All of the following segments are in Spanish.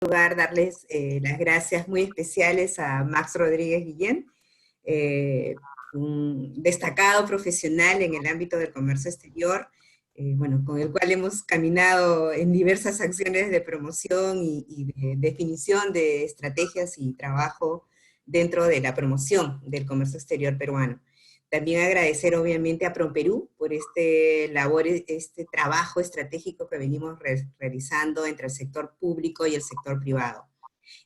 lugar, darles las gracias muy especiales a Max Rodríguez Guillén, un destacado profesional en el ámbito del comercio exterior, bueno, con el cual hemos caminado en diversas acciones de promoción y de definición de estrategias y trabajo dentro de la promoción del comercio exterior peruano. También agradecer obviamente a PROMPERÚ por este trabajo estratégico que venimos realizando entre el sector público y el sector privado.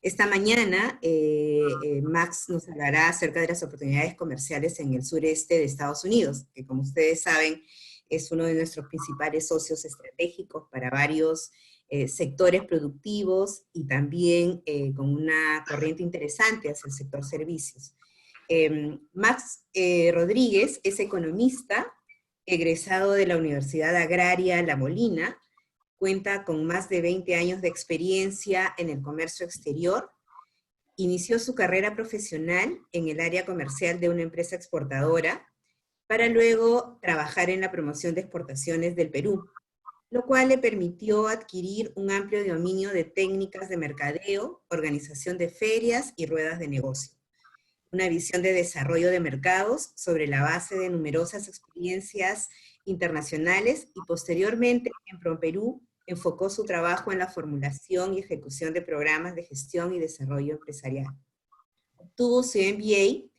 Esta mañana Max nos hablará acerca de las oportunidades comerciales en el sureste de Estados Unidos, que como ustedes saben es uno de nuestros principales socios estratégicos para varios sectores productivos y también con una corriente interesante hacia el sector servicios. Max Rodríguez es economista, egresado de la Universidad Agraria La Molina, cuenta con más de 20 años de experiencia en el comercio exterior, inició su carrera profesional en el área comercial de una empresa exportadora, para luego trabajar en la promoción de exportaciones del Perú, lo cual le permitió adquirir un amplio dominio de técnicas de mercadeo, organización de ferias y ruedas de negocio, una visión de desarrollo de mercados sobre la base de numerosas experiencias internacionales y posteriormente en PROMPERÚ enfocó su trabajo en la formulación y ejecución de programas de gestión y desarrollo empresarial. Obtuvo su MBA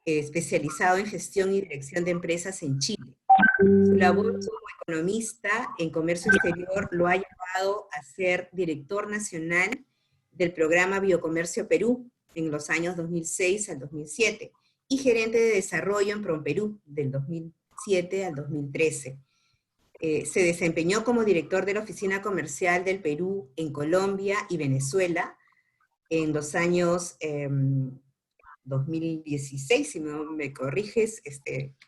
especializado en gestión y dirección de empresas en Chile. Su labor como economista en comercio exterior lo ha llevado a ser director nacional del programa Biocomercio Perú en los años 2006 al 2007 y gerente de desarrollo en PROMPERÚ del 2007 al 2013. Se desempeñó como director de la Oficina Comercial del Perú en Colombia y Venezuela en los años 2016, si no me corriges,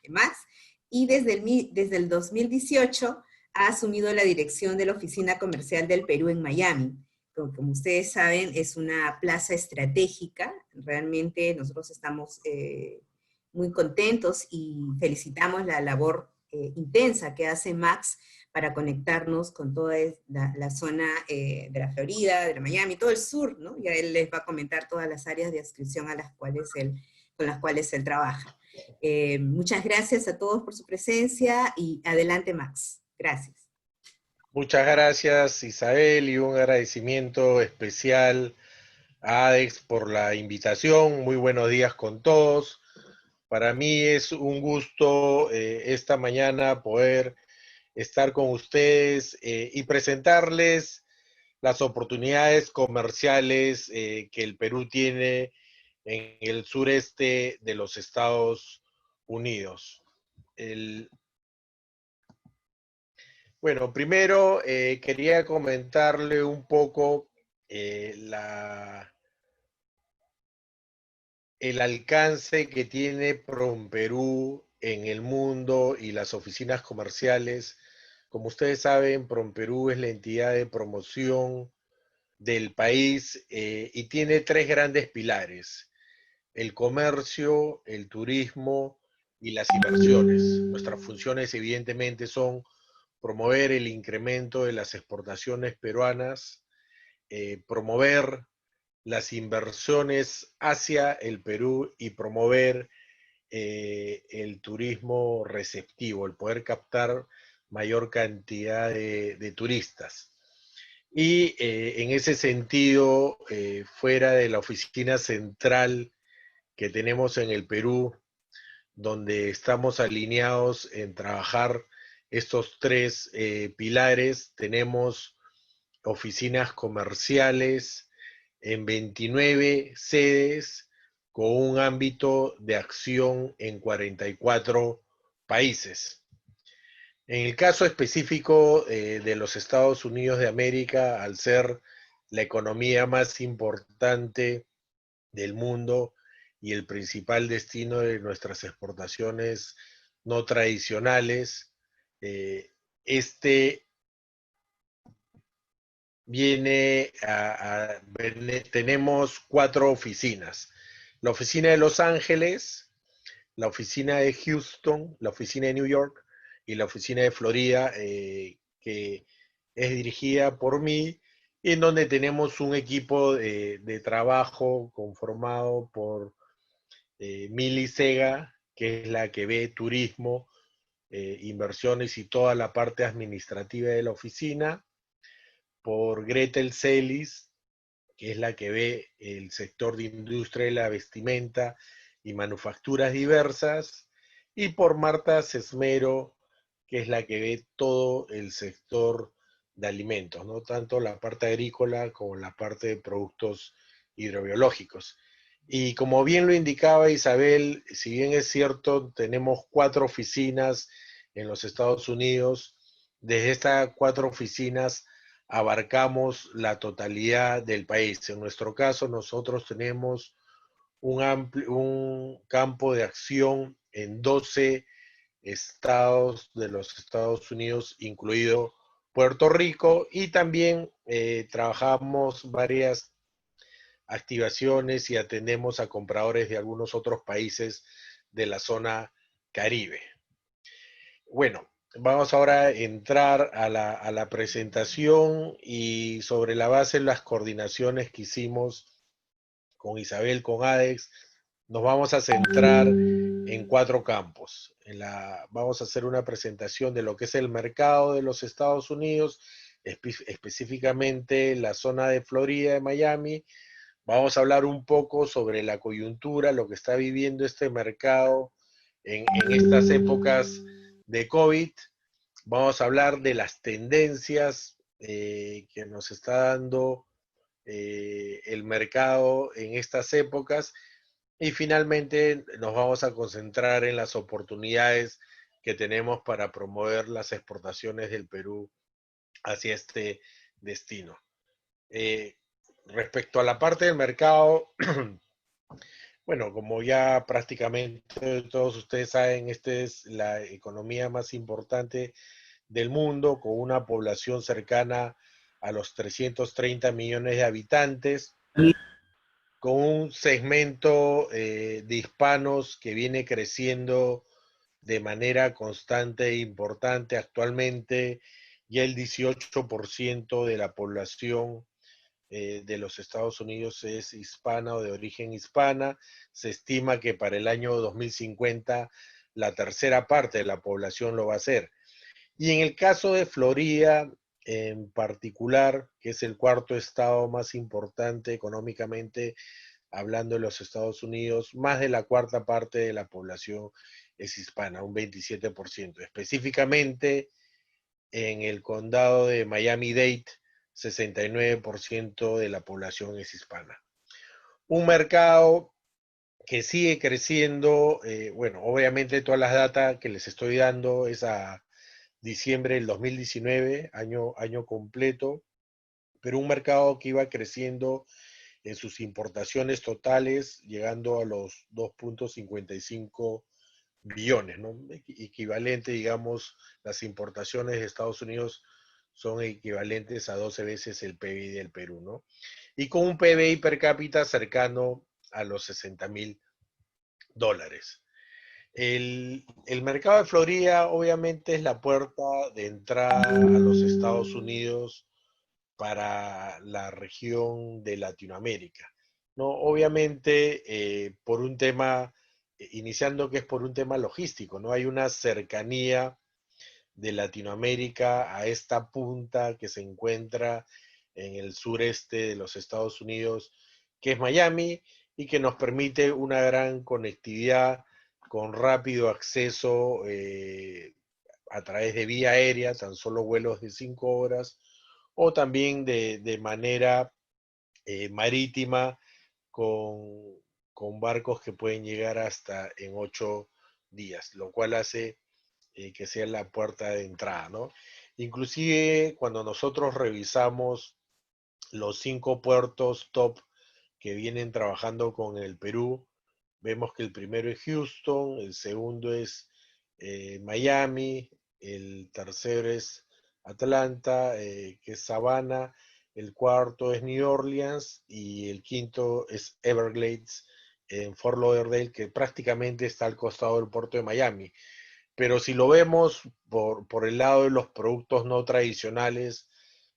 más, y desde el 2018 ha asumido la dirección de la Oficina Comercial del Perú en Miami. Como ustedes saben, es una plaza estratégica, realmente nosotros estamos muy contentos y felicitamos la labor intensa que hace Max para conectarnos con toda la zona de la Florida, de la Miami, todo el sur, ¿no? Ya él les va a comentar todas las áreas de adscripción con las cuales él trabaja. Muchas gracias a todos por su presencia y adelante Max. Gracias. Muchas gracias Isabel y un agradecimiento especial a ADEX por la invitación. Muy buenos días con todos. Para mí es un gusto esta mañana poder estar con ustedes y presentarles las oportunidades comerciales que el Perú tiene en el sureste de los Estados Unidos. Bueno, primero quería comentarle un poco el alcance que tiene PROMPERÚ en el mundo y las oficinas comerciales. Como ustedes saben, PROMPERÚ es la entidad de promoción del país y tiene tres grandes pilares: el comercio, el turismo y las inversiones. Nuestras funciones evidentemente son promover el incremento de las exportaciones peruanas, promover las inversiones hacia el Perú y promover el turismo receptivo, el poder captar mayor cantidad de turistas. Y en ese sentido, fuera de la oficina central que tenemos en el Perú, donde estamos alineados en trabajar estos tres pilares, tenemos oficinas comerciales en 29 sedes con un ámbito de acción en 44 países. En el caso específico de los Estados Unidos de América, al ser la economía más importante del mundo y el principal destino de nuestras exportaciones no tradicionales, tenemos 4 oficinas. La oficina de Los Ángeles, la oficina de Houston, la oficina de New York y la oficina de Florida, que es dirigida por mí en donde tenemos un equipo de trabajo conformado por Mili Sega, que es la que ve turismo, inversiones y toda la parte administrativa de la oficina, por Gretel Celis, que es la que ve el sector de industria de la vestimenta y manufacturas diversas, y por Marta Sesmero, que es la que ve todo el sector de alimentos, ¿no? Tanto la parte agrícola como la parte de productos hidrobiológicos. Y como bien lo indicaba Isabel, si bien es cierto, tenemos 4 oficinas en los Estados Unidos, desde estas 4 oficinas abarcamos la totalidad del país. En nuestro caso, nosotros tenemos un campo de acción en 12 estados de los Estados Unidos, incluido Puerto Rico, y también trabajamos varias activaciones y atendemos a compradores de algunos otros países de la zona Caribe. Bueno, vamos ahora a entrar a la presentación y sobre la base de las coordinaciones que hicimos con Isabel, con ADEX, nos vamos a centrar en 4 campos. Vamos a hacer una presentación de lo que es el mercado de los Estados Unidos, específicamente la zona de Florida, de Miami. Vamos a hablar un poco sobre la coyuntura, lo que está viviendo este mercado en estas épocas de COVID. Vamos a hablar de las tendencias que nos está dando el mercado en estas épocas y finalmente nos vamos a concentrar en las oportunidades que tenemos para promover las exportaciones del Perú hacia este destino. Eh, Respecto a la parte del mercado, bueno, como ya prácticamente todos ustedes saben, esta es la economía más importante del mundo, con una población cercana a los 330 millones de habitantes, con un segmento de hispanos que viene creciendo de manera constante e importante. Actualmente ya el 18% de la población de los Estados Unidos es hispana o de origen hispana. Se estima que para el año 2050 la tercera parte de la población lo va a ser. Y en el caso de Florida, en particular, que es el cuarto estado más importante económicamente hablando de los Estados Unidos, más de la cuarta parte de la población es hispana, un 27%. Específicamente en el condado de Miami-Dade, 69% de la población es hispana. Un mercado que sigue creciendo, bueno, obviamente todas las datas que les estoy dando es a diciembre del 2019, año completo, pero un mercado que iba creciendo en sus importaciones totales, llegando a los 2.55 billones, ¿no? Equivalente, digamos, las importaciones de Estados Unidos son equivalentes a 12 veces el PBI del Perú, ¿no? Y con un PBI per cápita cercano a los $60,000. El mercado de Florida obviamente es la puerta de entrada a los Estados Unidos para la región de Latinoamérica, ¿no? Obviamente por un tema, iniciando que es por un tema logístico, ¿no? Hay una cercanía de Latinoamérica a esta punta que se encuentra en el sureste de los Estados Unidos, que es Miami, y que nos permite una gran conectividad con rápido acceso a través de vía aérea, tan solo vuelos de 5 horas, o también de manera marítima con, con, barcos que pueden llegar hasta en 8 días, lo cual hace que sea la puerta de entrada, ¿no? Inclusive cuando nosotros revisamos los 5 puertos top que vienen trabajando con el Perú, vemos que el primero es Houston, el segundo es Miami, el tercero es Atlanta, que es Savannah, el cuarto es New Orleans y el quinto es Everglades en Fort Lauderdale, que prácticamente está al costado del puerto de Miami. Pero si lo vemos por el lado de los productos no tradicionales,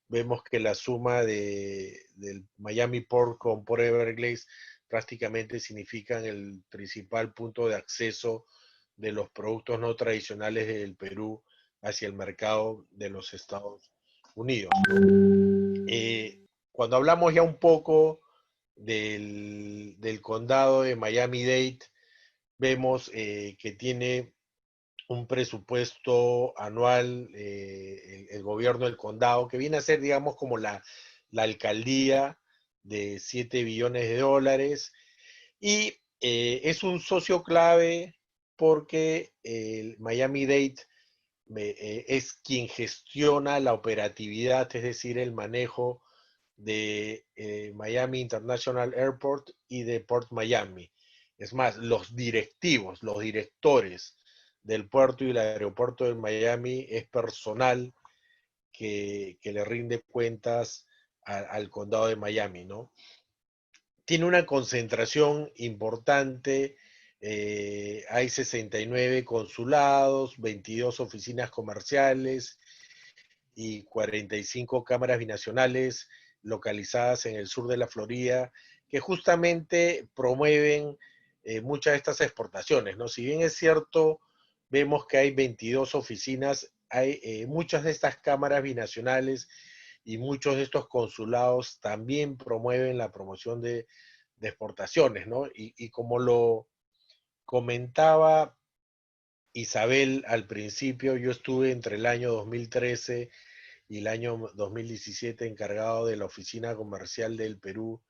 vemos que la suma del Miami Port con Port Everglades prácticamente significan el principal punto de acceso de los productos no tradicionales del Perú hacia el mercado de los Estados Unidos, ¿no? Cuando hablamos ya un poco del condado de Miami-Dade, vemos que tiene un presupuesto anual, el gobierno del condado, que viene a ser, digamos, como la alcaldía de 7 billones de dólares, y es un socio clave porque el Miami-Dade es quien gestiona la operatividad, es decir, el manejo de Miami International Airport y de Port Miami. Es más, los directivos, los directores del puerto y el aeropuerto de Miami es personal que le rinde cuentas al condado de Miami, ¿no? Tiene una concentración importante, hay 69 consulados, 22 oficinas comerciales y 45 cámaras binacionales localizadas en el sur de la Florida, que justamente promueven muchas de estas exportaciones, ¿no? Si bien es cierto, vemos que hay 22 oficinas, hay muchas de estas cámaras binacionales y muchos de estos consulados también promueven la promoción de exportaciones, ¿no? Y como lo comentaba Isabel al principio, yo estuve entre el año 2013 y el año 2017 encargado de la oficina comercial del Perú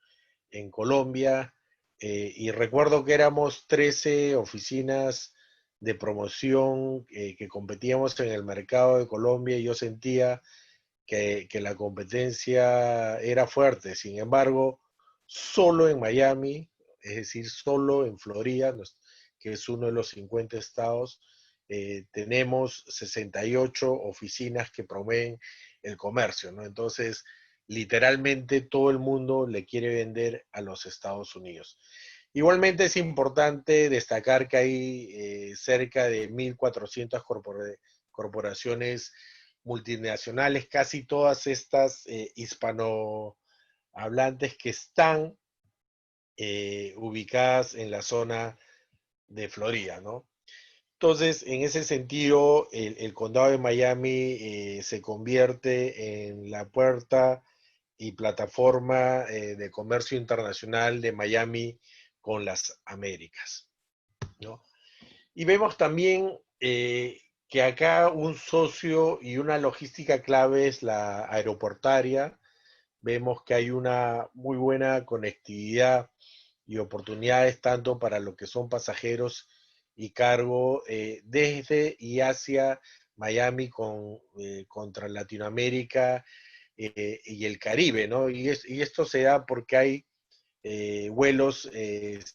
en Colombia, y recuerdo que éramos 13 oficinas de promoción que competíamos en el mercado de Colombia y yo sentía que la competencia era fuerte. Sin embargo, solo en Miami, es decir, solo en Florida, que es uno de los 50 estados, tenemos 68 oficinas que promueven el comercio, ¿no? Entonces, literalmente todo el mundo le quiere vender a los Estados Unidos. Igualmente es importante destacar que hay cerca de 1.400 corporaciones multinacionales, casi todas estas hispanohablantes que están ubicadas en la zona de Florida, ¿no? Entonces, en ese sentido, el condado de Miami se convierte en la puerta y plataforma de comercio internacional de Miami con las Américas, ¿no? Y vemos también que acá un socio y una logística clave es la aeroportaria. Vemos que hay una muy buena conectividad y oportunidades tanto para lo que son pasajeros y cargo desde y hacia Miami contra Latinoamérica y el Caribe, ¿no? Y esto se da porque hay vuelos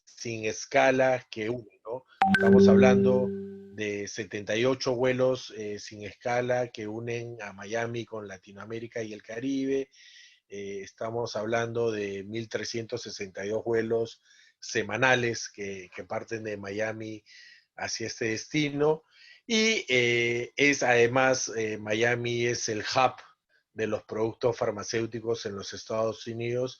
sin escala que unen, ¿no? Estamos hablando de 78 vuelos sin escala que unen a Miami con Latinoamérica y el Caribe. Estamos hablando de 1.362 vuelos semanales que parten de Miami hacia este destino. Y es además, Miami es el hub de los productos farmacéuticos en los Estados Unidos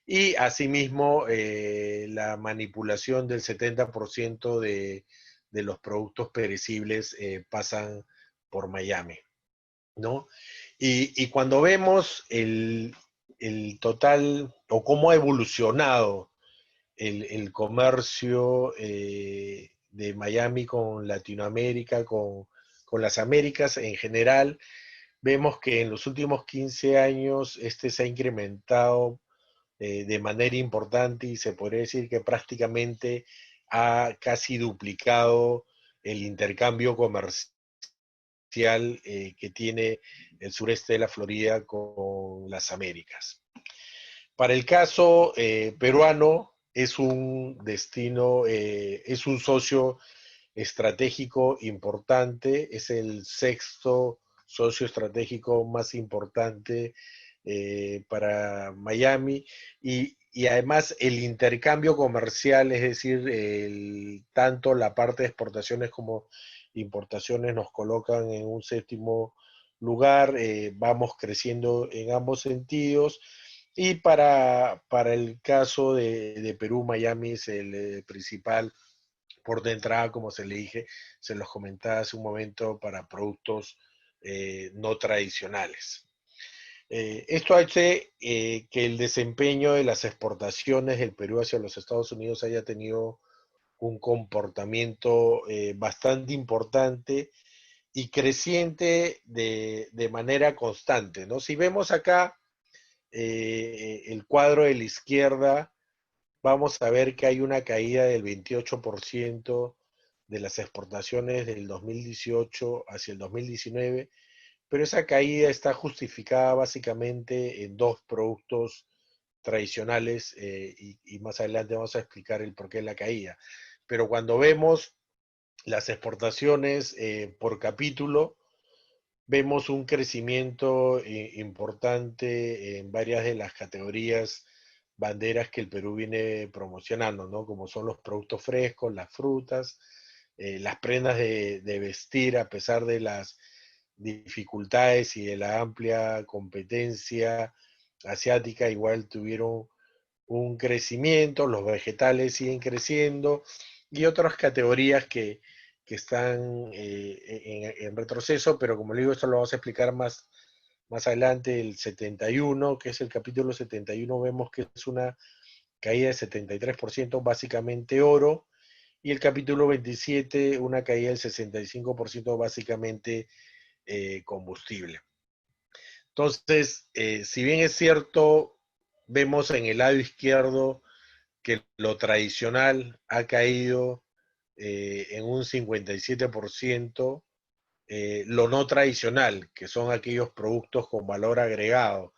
y asimismo la manipulación del 70% de los productos perecibles pasan por Miami, ¿no? Y cuando vemos el total o cómo ha evolucionado el comercio de Miami con Latinoamérica, con las Américas en general, vemos que en los últimos 15 años este se ha incrementado de manera importante y se podría decir que prácticamente ha casi duplicado el intercambio comercial que tiene el sureste de la Florida con las Américas. Para el caso peruano, es un destino, es un socio estratégico importante, es el sexto socio estratégico más importante para Miami y además el intercambio comercial, es decir, tanto la parte de exportaciones como importaciones nos colocan en un séptimo lugar, vamos creciendo en ambos sentidos. Y para el caso de Perú, Miami es el principal por de entrada, como se le dije, se los comentaba hace un momento, para productos no tradicionales. Esto hace que el desempeño de las exportaciones del Perú hacia los Estados Unidos haya tenido un comportamiento bastante importante y creciente de manera constante, ¿no? Si vemos acá el cuadro de la izquierda, vamos a ver que hay una caída del 28% de las exportaciones del 2018 hacia el 2019, pero esa caída está justificada básicamente en dos productos tradicionales y más adelante vamos a explicar el porqué de la caída. Pero cuando vemos las exportaciones por capítulo, vemos un crecimiento importante en varias de las categorías banderas que el Perú viene promocionando, ¿no? Como son los productos frescos, las frutas, las prendas de vestir, a pesar de las dificultades y de la amplia competencia asiática, igual tuvieron un crecimiento, los vegetales siguen creciendo y otras categorías que están en retroceso, pero como le digo, esto lo vamos a explicar más adelante. El 71, que es el capítulo 71, vemos que es una caída de 73%, básicamente oro, y el capítulo 27, una caída del 65%, básicamente combustible. Entonces, si bien es cierto, vemos en el lado izquierdo que lo tradicional ha caído en un 57%, lo no tradicional, que son aquellos productos con valor agregado,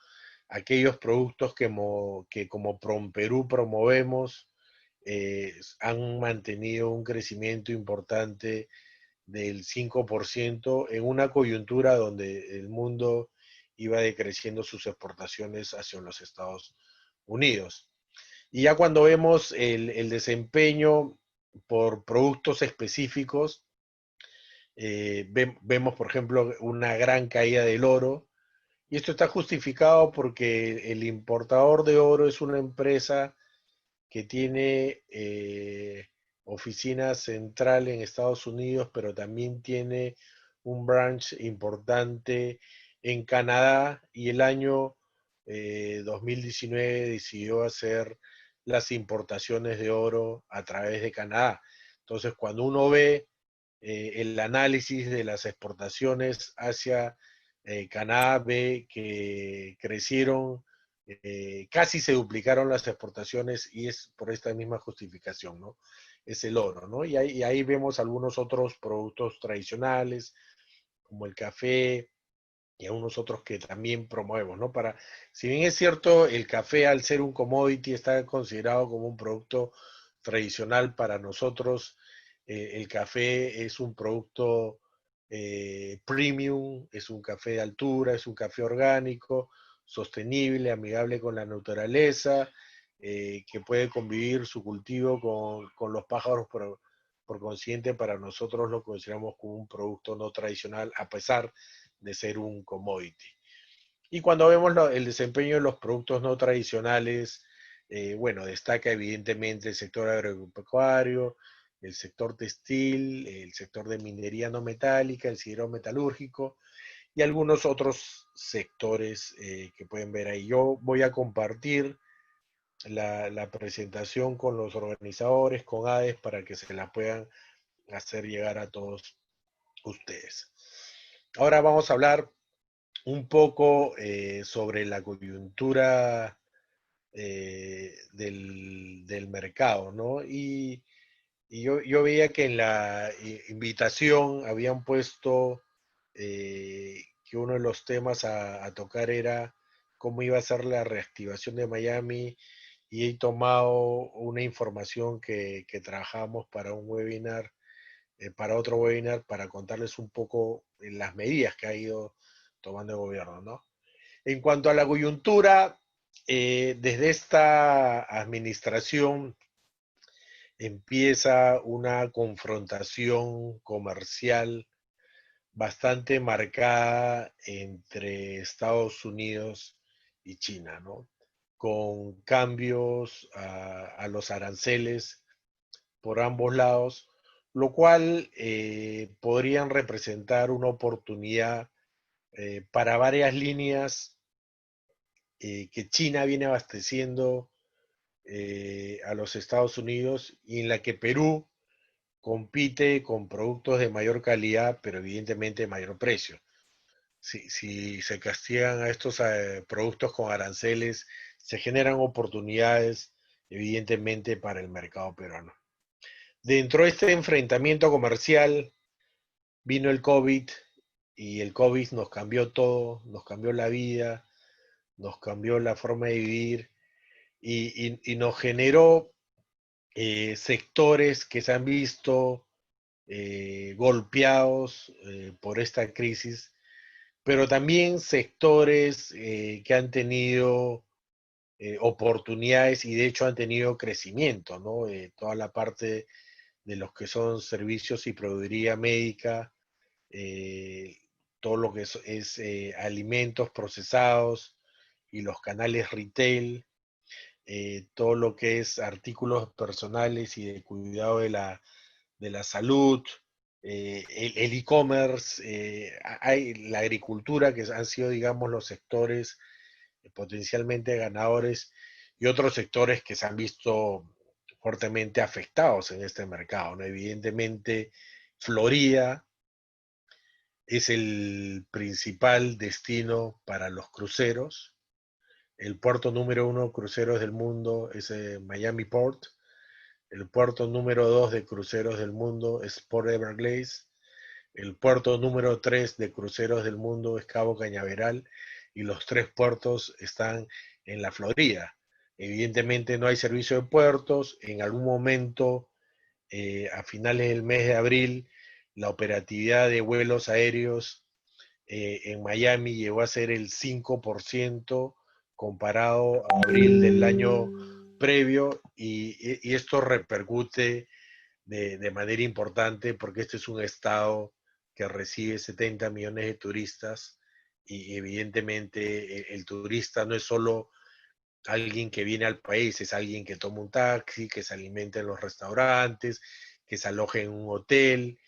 aquellos productos que como PROMPERÚ promovemos, han mantenido un crecimiento importante del 5% en una coyuntura donde el mundo iba decreciendo sus exportaciones hacia los Estados Unidos. Y ya cuando vemos el desempeño por productos específicos, vemos, por ejemplo, una gran caída del oro. Y esto está justificado porque el importador de oro es una empresa que tiene oficina central en Estados Unidos, pero también tiene un branch importante en Canadá, y el año 2019 decidió hacer las importaciones de oro a través de Canadá. Entonces, cuando uno ve el análisis de las exportaciones hacia Canadá, ve que crecieron, casi se duplicaron las exportaciones, y es por esta misma justificación, ¿no? Es el oro, ¿no? Y ahí vemos algunos otros productos tradicionales, como el café y algunos otros que también promovemos, ¿no? Si bien es cierto, el café, al ser un commodity, está considerado como un producto tradicional para nosotros. El café es un producto premium, es un café de altura, es un café orgánico, sostenible, amigable con la naturaleza, que puede convivir su cultivo con los pájaros. Por consiguiente, para nosotros lo consideramos como un producto no tradicional, a pesar de ser un commodity. Y cuando vemos el desempeño de los productos no tradicionales, bueno, destaca evidentemente el sector agropecuario, el sector textil, el sector de minería no metálica, el sidero metalúrgico y algunos otros sectores que pueden ver ahí. Yo voy a compartir la presentación con los organizadores, con ADES, para que se la puedan hacer llegar a todos ustedes. Ahora vamos a hablar un poco sobre la coyuntura del mercado, ¿no? Y yo veía que en la invitación habían puesto que uno de los temas a tocar era cómo iba a ser la reactivación de Miami, y he tomado una información que trabajamos para un webinar, para otro webinar, para contarles un poco las medidas que ha ido tomando el gobierno, ¿no? En cuanto a la coyuntura, desde esta administración empieza una confrontación comercial bastante marcada entre Estados Unidos y China, ¿no? Con cambios a los aranceles por ambos lados, lo cual podrían representar una oportunidad para varias líneas que China viene abasteciendo a los Estados Unidos y en la que Perú compite con productos de mayor calidad, pero evidentemente de mayor precio. Si se castigan a estos productos con aranceles, se generan oportunidades, evidentemente, para el mercado peruano. Dentro de este enfrentamiento comercial vino el COVID y el COVID nos cambió todo, nos cambió la vida, nos cambió la forma de vivir y nos generó sectores que se han visto golpeados por esta crisis, pero también sectores que han tenido oportunidades y de hecho han tenido crecimiento, ¿no? Toda la parte de los que son servicios y proveeduría médica, eh, todo lo que es alimentos procesados y los canales retail, todo lo que es artículos personales y de cuidado de la salud, el e-commerce, hay la agricultura, que han sido, digamos, los sectores potencialmente ganadores y otros sectores que se han visto fuertemente afectados en este mercado, ¿no? Evidentemente, Florida es el principal destino para los cruceros. El puerto número uno de cruceros del mundo es Miami Port. El puerto número 2 de cruceros del mundo es Port Everglades. El puerto número 3 de cruceros del mundo es Cabo Cañaveral. Y los tres puertos están en la Florida. Evidentemente no hay servicio de puertos. En algún momento, a finales del mes de abril, la operatividad de vuelos aéreos en Miami llegó a ser el 5% comparado a abril del año previo y esto repercute de manera importante porque este es un estado que recibe 70 millones de turistas y evidentemente el turista no es solo alguien que viene al país, es alguien que toma un taxi, que se alimenta en los restaurantes, que se aloja en un hotel,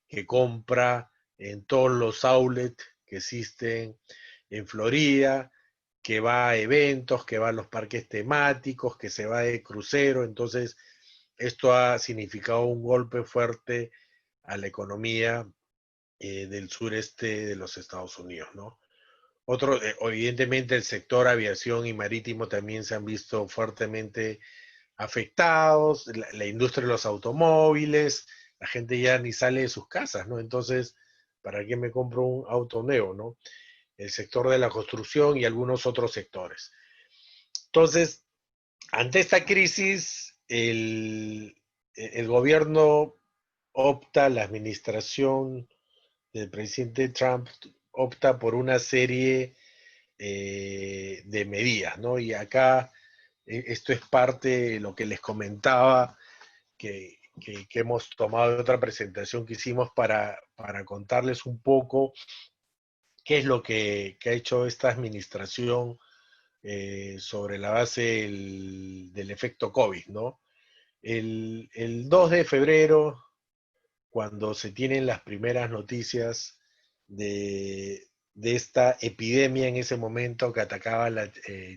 que compra en todos los outlets que existen en Florida, que va a eventos, que va a los parques temáticos, que se va de crucero. Entonces, esto ha significado un golpe fuerte a la economía del sureste de los Estados Unidos, ¿no? Otro, evidentemente, el sector aviación y marítimo también se han visto fuertemente afectados, la industria de los automóviles, la gente ya ni sale de sus casas, ¿no? Entonces, ¿para qué me compro un auto nuevo, no? El sector de la construcción y algunos otros sectores. Entonces, ante esta crisis, el gobierno opta, la administración del presidente Trump opta por una serie de medidas, ¿no? Y acá esto es parte de lo que les comentaba que hemos tomado de otra presentación que hicimos para contarles un poco qué es lo que ha hecho esta administración sobre la base del efecto COVID, ¿no? El 2 de febrero, cuando se tienen las primeras noticias de esta epidemia en ese momento que atacaba la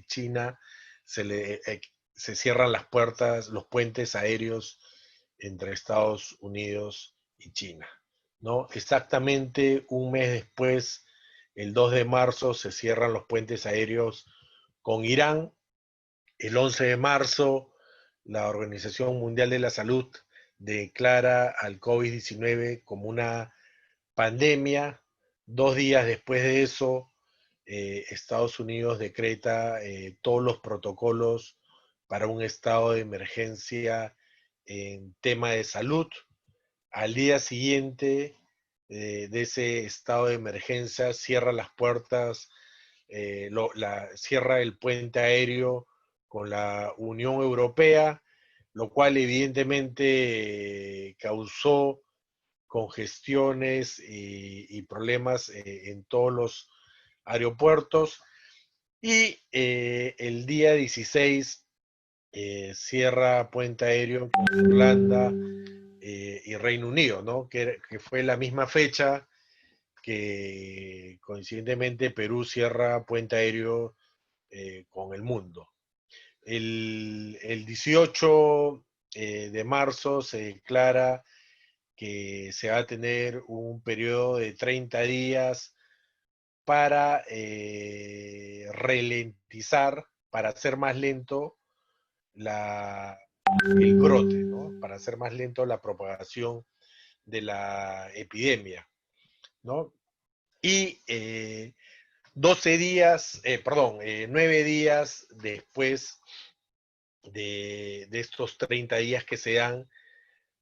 China, se cierran las puertas, los puentes aéreos entre Estados Unidos y China, ¿no? Exactamente un mes después, el 2 de marzo, se cierran los puentes aéreos con Irán. El 11 de marzo, la Organización Mundial de la Salud declara al COVID-19 como una pandemia. 2 días después de eso, Estados Unidos decreta todos los protocolos para un estado de emergencia en tema de salud. Al día siguiente de ese estado de emergencia, cierra las puertas, cierra el puente aéreo con la Unión Europea, lo cual evidentemente causó congestiones y problemas en todos los aeropuertos. Y el día 16 cierra puente aéreo con Irlanda y Reino Unido, ¿no? Que fue la misma fecha que coincidentemente Perú cierra puente aéreo con el mundo. El 18 de marzo se declara que se va a tener un periodo de 30 días para ralentizar, para hacer más lento la, el brote, ¿no? Para hacer más lento la propagación de la epidemia, ¿no? Y 12 días, 9 días después de estos 30 días que se dan,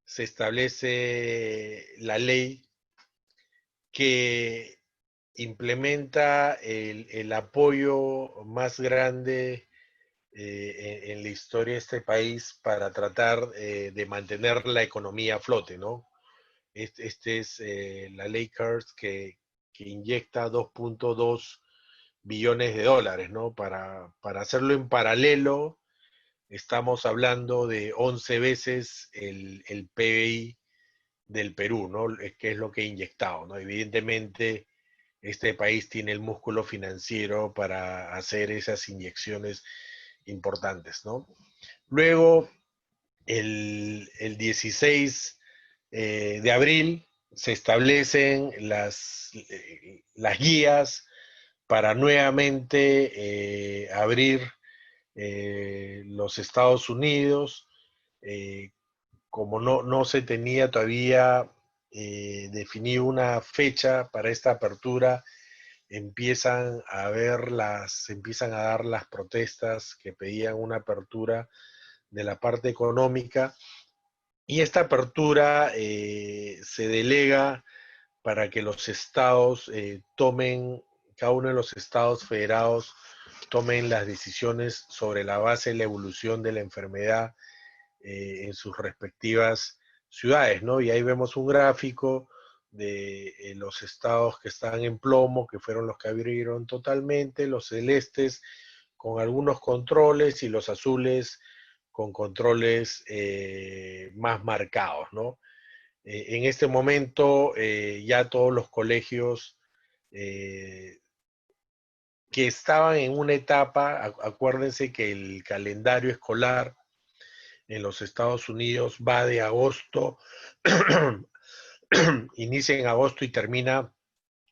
se establece la ley que implementa el apoyo más grande en la historia de este país para tratar de mantener la economía a flote, ¿no? Este es la ley CARES que inyecta 2.2 billones de dólares, ¿no? Para hacerlo en paralelo, estamos hablando de 11 veces el PBI del Perú, ¿no? Que es lo que ha inyectado, ¿no? Evidentemente, este país tiene el músculo financiero para hacer esas inyecciones importantes, ¿no? Luego, el 16 de abril se establecen las guías para nuevamente abrir los Estados Unidos. Como no se tenía todavía definido una fecha para esta apertura, empiezan a dar las protestas que pedían una apertura de la parte económica, y esta apertura se delega para que los estados cada uno de los estados federados tomen las decisiones sobre la base de la evolución de la enfermedad en sus respectivas ciudades, ¿no? Y ahí vemos un gráfico de los estados que están en plomo, que fueron los que abrieron totalmente, los celestes con algunos controles y los azules con controles más marcados, ¿no? En este momento ya todos los colegios eh, que estaban en una etapa, acuérdense que el calendario escolar en los Estados Unidos va de agosto, inicia en agosto y termina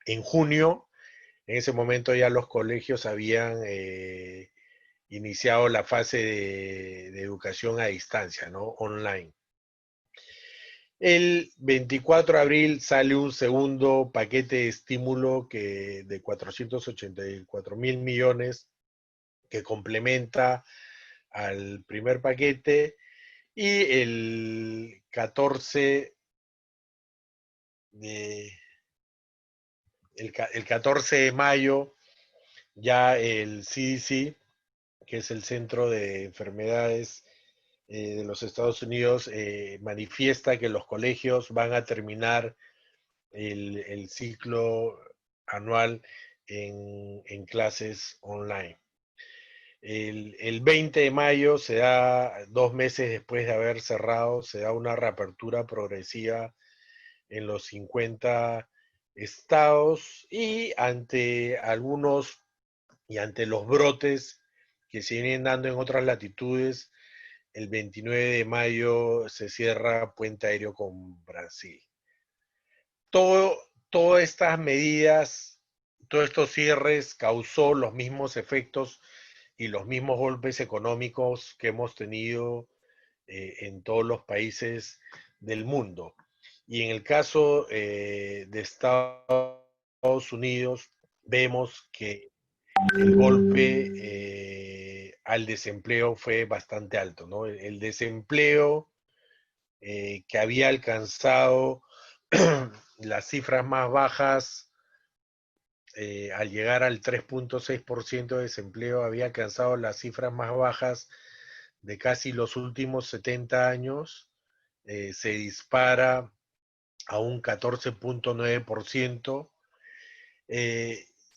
en junio. En ese momento ya los colegios habían iniciado la fase de educación a distancia, ¿no? Online. El 24 de abril sale un segundo paquete de estímulo de 484 mil millones que complementa al primer paquete, y el 14 de, el 14 de mayo ya el CDC, que es el Centro de Enfermedades de los Estados Unidos, manifiesta que los colegios van a terminar el ciclo anual en clases online. El 20 de mayo se da, 2 meses después de haber cerrado, se da una reapertura progresiva en los 50 estados, y ante los brotes que se vienen dando en otras latitudes, el 29 de mayo se cierra puente aéreo con Brasil. Todas estas medidas, todos estos cierres causó los mismos efectos y los mismos golpes económicos que hemos tenido en todos los países del mundo. Y en el caso de Estados Unidos, vemos que el golpe al desempleo fue bastante alto, ¿no? El desempleo que había alcanzado las cifras más bajas al llegar al 3.6% de desempleo, había alcanzado las cifras más bajas de casi los últimos 70 años, se dispara a un 14.9%.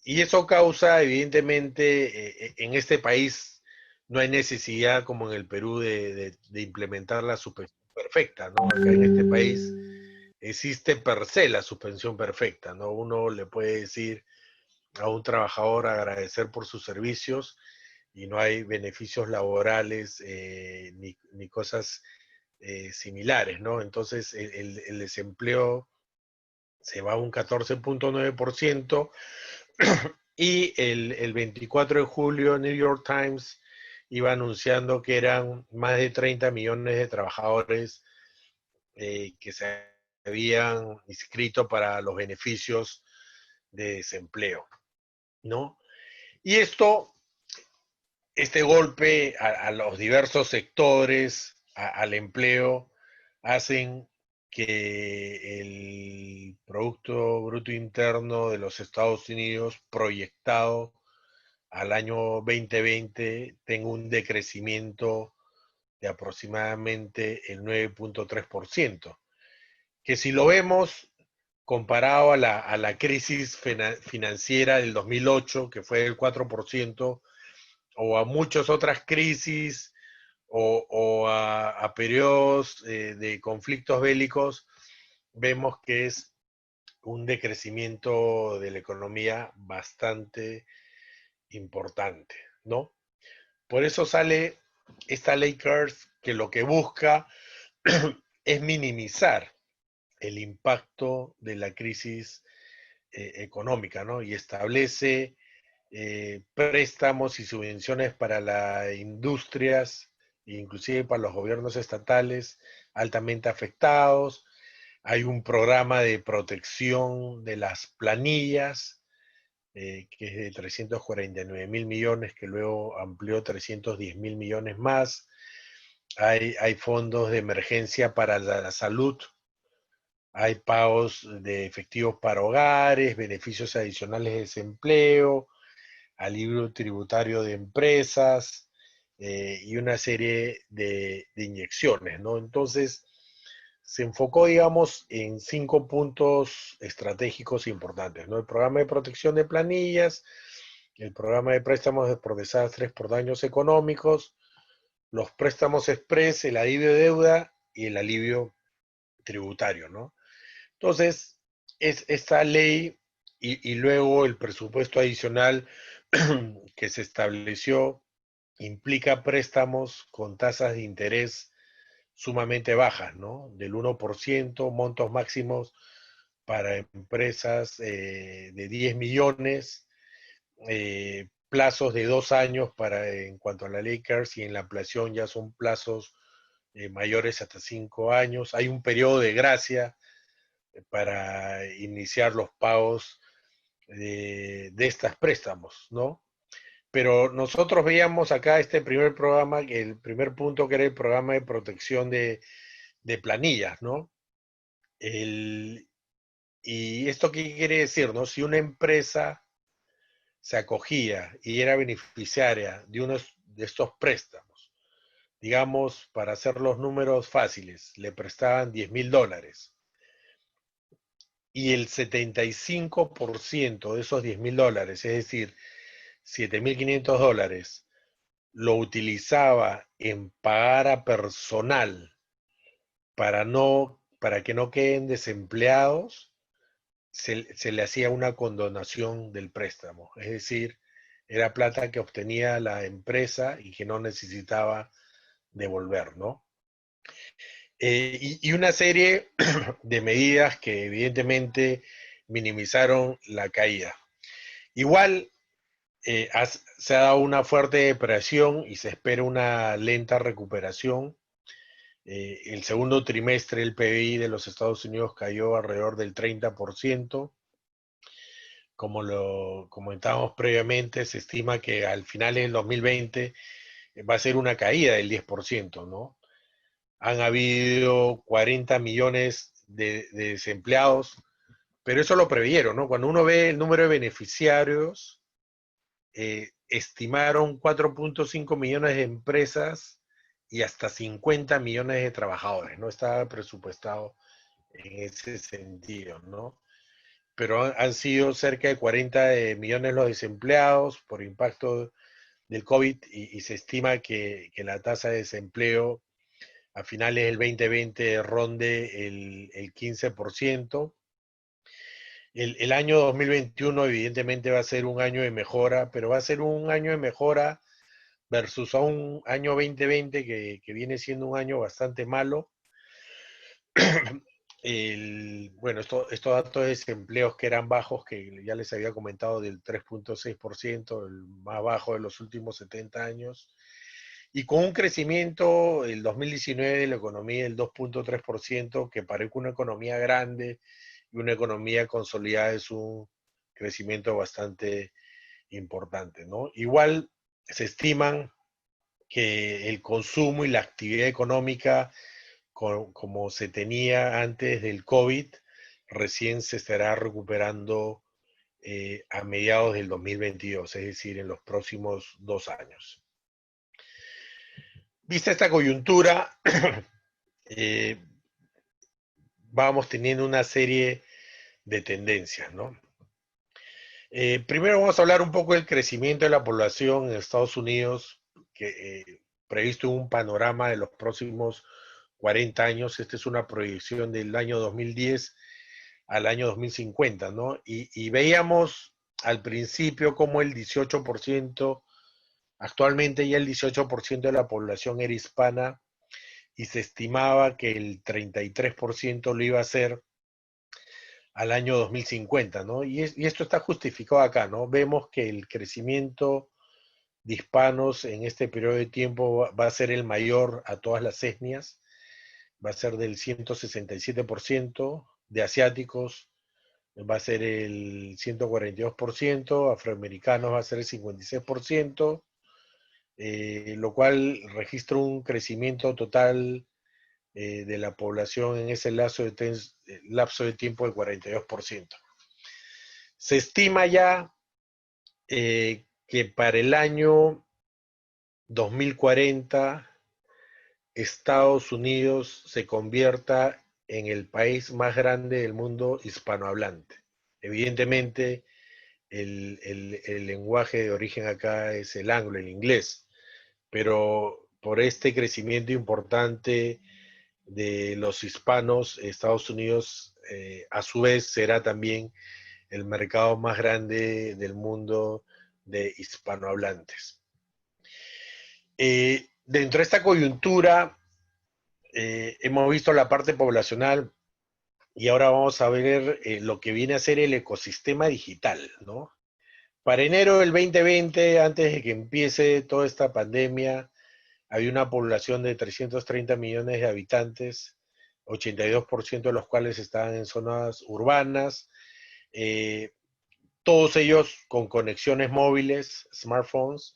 Y eso causa, evidentemente, en este país no hay necesidad, como en el Perú, de implementar la suspensión perfecta, ¿no? Acá en este país existe per se la suspensión perfecta, ¿no? Uno le puede decir a un trabajador agradecer por sus servicios y no hay beneficios laborales ni cosas similares, ¿no? Entonces el desempleo se va a un 14.9%. Y el 24 de julio New York Times iba anunciando que eran más de 30 millones de trabajadores que se habían inscrito para los beneficios de desempleo, ¿no? Y este golpe a los diversos sectores, al empleo, hacen que el Producto Bruto Interno de los Estados Unidos proyectado al año 2020 tenga un decrecimiento de aproximadamente el 9.3%, que si lo vemos comparado a la crisis financiera del 2008, que fue del 4%, o a muchas otras crisis, o a periodos de conflictos bélicos, vemos que es un decrecimiento de la economía bastante importante, ¿no? Por eso sale esta ley CARS, que lo que busca es minimizar el impacto de la crisis económica, ¿no? Y establece préstamos y subvenciones para las industrias, inclusive para los gobiernos estatales altamente afectados. Hay un programa de protección de las planillas, que es de 349 mil millones, que luego amplió 310 mil millones más. Hay fondos de emergencia para la salud, hay pagos de efectivos para hogares, beneficios adicionales de desempleo, alivio tributario de empresas y una serie de inyecciones, ¿no? Entonces, se enfocó, digamos, en 5 puntos estratégicos importantes, ¿no? El programa de protección de planillas, el programa de préstamos por desastres por daños económicos, los préstamos express, el alivio de deuda y el alivio tributario, ¿no? Entonces, es esta ley y luego el presupuesto adicional que se estableció implica préstamos con tasas de interés sumamente bajas, ¿no? Del 1%, montos máximos para empresas de 10 millones, plazos de 2 años en cuanto a la ley CARS, y en la ampliación ya son plazos mayores hasta 5 años. Hay un periodo de gracia para iniciar los pagos de estos préstamos, ¿no? Pero nosotros veíamos acá este primer programa, el primer punto, que era el programa de protección de planillas, ¿no? ¿Y esto qué quiere decir, no? Si una empresa se acogía y era beneficiaria de unos de estos préstamos, digamos, para hacer los números fáciles, le prestaban $10,000 y el 75% de esos $10,000, es decir, $7,500, lo utilizaba en pagar a personal para que no queden desempleados, se le hacía una condonación del préstamo. Es decir, era plata que obtenía la empresa y que no necesitaba devolver, ¿no? Y una serie de medidas que evidentemente minimizaron la caída. Igual se ha dado una fuerte depresión y se espera una lenta recuperación. El segundo trimestre el PBI de los Estados Unidos cayó alrededor del 30%. Como lo comentábamos previamente, se estima que al final del 2020 va a ser una caída del 10%, ¿no? Han habido 40 millones de desempleados, pero eso lo preveyeron, ¿no? Cuando uno ve el número de beneficiarios, estimaron 4.5 millones de empresas y hasta 50 millones de trabajadores, ¿no? Estaba presupuestado en ese sentido, ¿no? Pero han sido cerca de 40 millones los desempleados por impacto del COVID y se estima que la tasa de desempleo a finales del 2020 ronde el 15%. El año 2021 evidentemente va a ser un año de mejora, pero va a ser un año de mejora versus a un año 2020 que viene siendo un año bastante malo. Bueno, estos datos de desempleos que eran bajos, que ya les había comentado del 3,6%, el más bajo de los últimos 70 años, y con un crecimiento el 2019 de la economía del 2,3%, que para una economía grande y una economía consolidada es un crecimiento bastante importante, ¿no? Igual se estiman que el consumo y la actividad económica como se tenía antes del COVID, recién se estará recuperando a mediados del 2022, es decir, en los próximos 2 años. Vista esta coyuntura, eh, vamos teniendo una serie de tendencias, ¿no? Primero vamos a hablar un poco del crecimiento de la población en Estados Unidos, que previsto un panorama de los próximos 40 años. Esta es una proyección del año 2010 al año 2050, ¿no? Y veíamos al principio como el 18%, actualmente ya el 18% de la población era hispana y se estimaba que el 33% lo iba a ser al año 2050, ¿no? Y esto está justificado acá, ¿no? Vemos que el crecimiento de hispanos en este periodo de tiempo va a ser el mayor a todas las etnias, va a ser del 167%, de asiáticos va a ser el 142%, afroamericanos va a ser el 56%, lo cual registra un crecimiento total de la población en ese lapso de tiempo del 42%. Se estima ya que para el año 2040 Estados Unidos se convierta en el país más grande del mundo hispanohablante. Evidentemente, el lenguaje de origen acá es el anglo, el inglés, pero por este crecimiento importante de los hispanos, Estados Unidos a su vez será también el mercado más grande del mundo de hispanohablantes. Dentro de esta coyuntura hemos visto la parte poblacional y ahora vamos a ver lo que viene a ser el ecosistema digital, ¿no? Para enero del 2020, antes de que empiece toda esta pandemia, había una población de 330 millones de habitantes, 82% de los cuales estaban en zonas urbanas, eh, todos ellos con conexiones móviles, smartphones.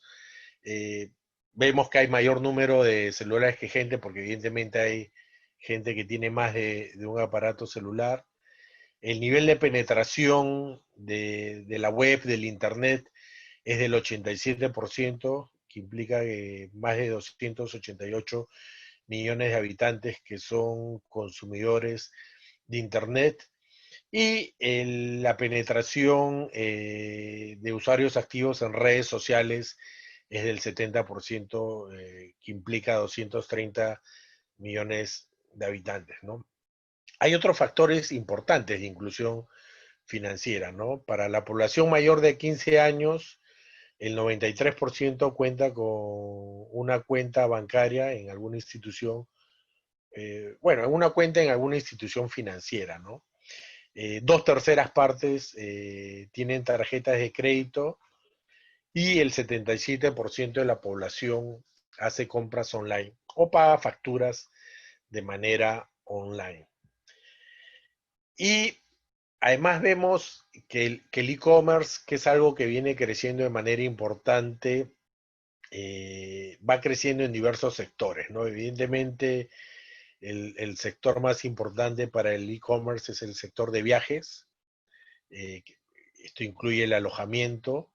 Eh, Vemos que hay mayor número de celulares que gente, porque evidentemente hay gente que tiene más de un aparato celular. El nivel de penetración de la web, del internet, es del 87%, que implica que más de 288 millones de habitantes que son consumidores de internet. Y la penetración de usuarios activos en redes sociales es del 70%, que implica 230 millones de habitantes, ¿no? Hay otros factores importantes de inclusión financiera, ¿no? Para la población mayor de 15 años, el 93% cuenta con una cuenta bancaria en alguna institución, bueno, en una cuenta en alguna institución financiera, ¿no? 2/3 tienen tarjetas de crédito y el 77% de la población hace compras online o paga facturas de manera online. Y además vemos que el e-commerce, que es algo que viene creciendo de manera importante, va creciendo en diversos sectores, ¿no? Evidentemente, el sector más importante para el e-commerce es el sector de viajes. Esto incluye el alojamiento,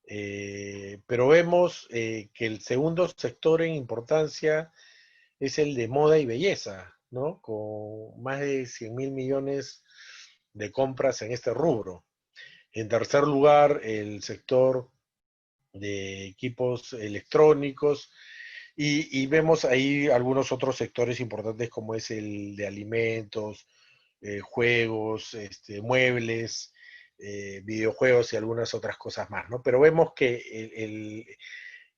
pero vemos que el segundo sector en importancia es el de moda y belleza. ¿no? Con más de 100.000 millones de compras en este rubro. En tercer lugar, el sector de equipos electrónicos y vemos ahí algunos otros sectores importantes como es el de alimentos, juegos, muebles, videojuegos y algunas otras cosas más, ¿no? Pero vemos que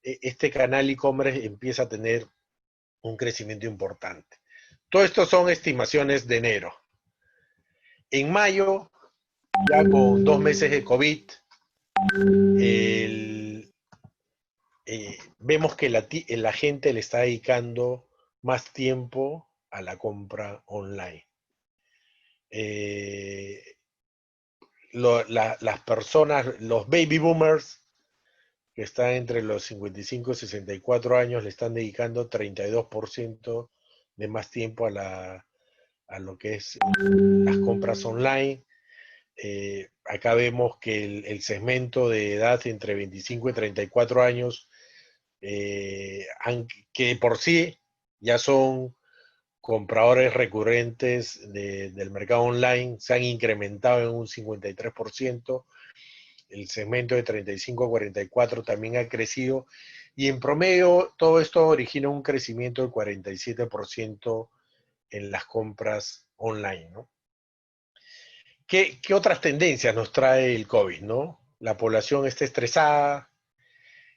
este canal e-commerce empieza a tener un crecimiento importante. Todo esto son estimaciones de enero. En mayo, ya con 2 meses de COVID, el, vemos que la gente le está dedicando más tiempo a la compra online. Las personas, los baby boomers, que están entre los 55 y 64 años, le están dedicando 32% de más tiempo a lo que es las compras online. Acá vemos que el segmento de edad entre 25 y 34 años, que por sí ya son compradores recurrentes del mercado online, se han incrementado en un 53%. El segmento de 35 a 44 también ha crecido. Y en promedio, todo esto origina un crecimiento del 47% en las compras online, ¿no? ¿Qué otras tendencias nos trae el COVID, no? La población está estresada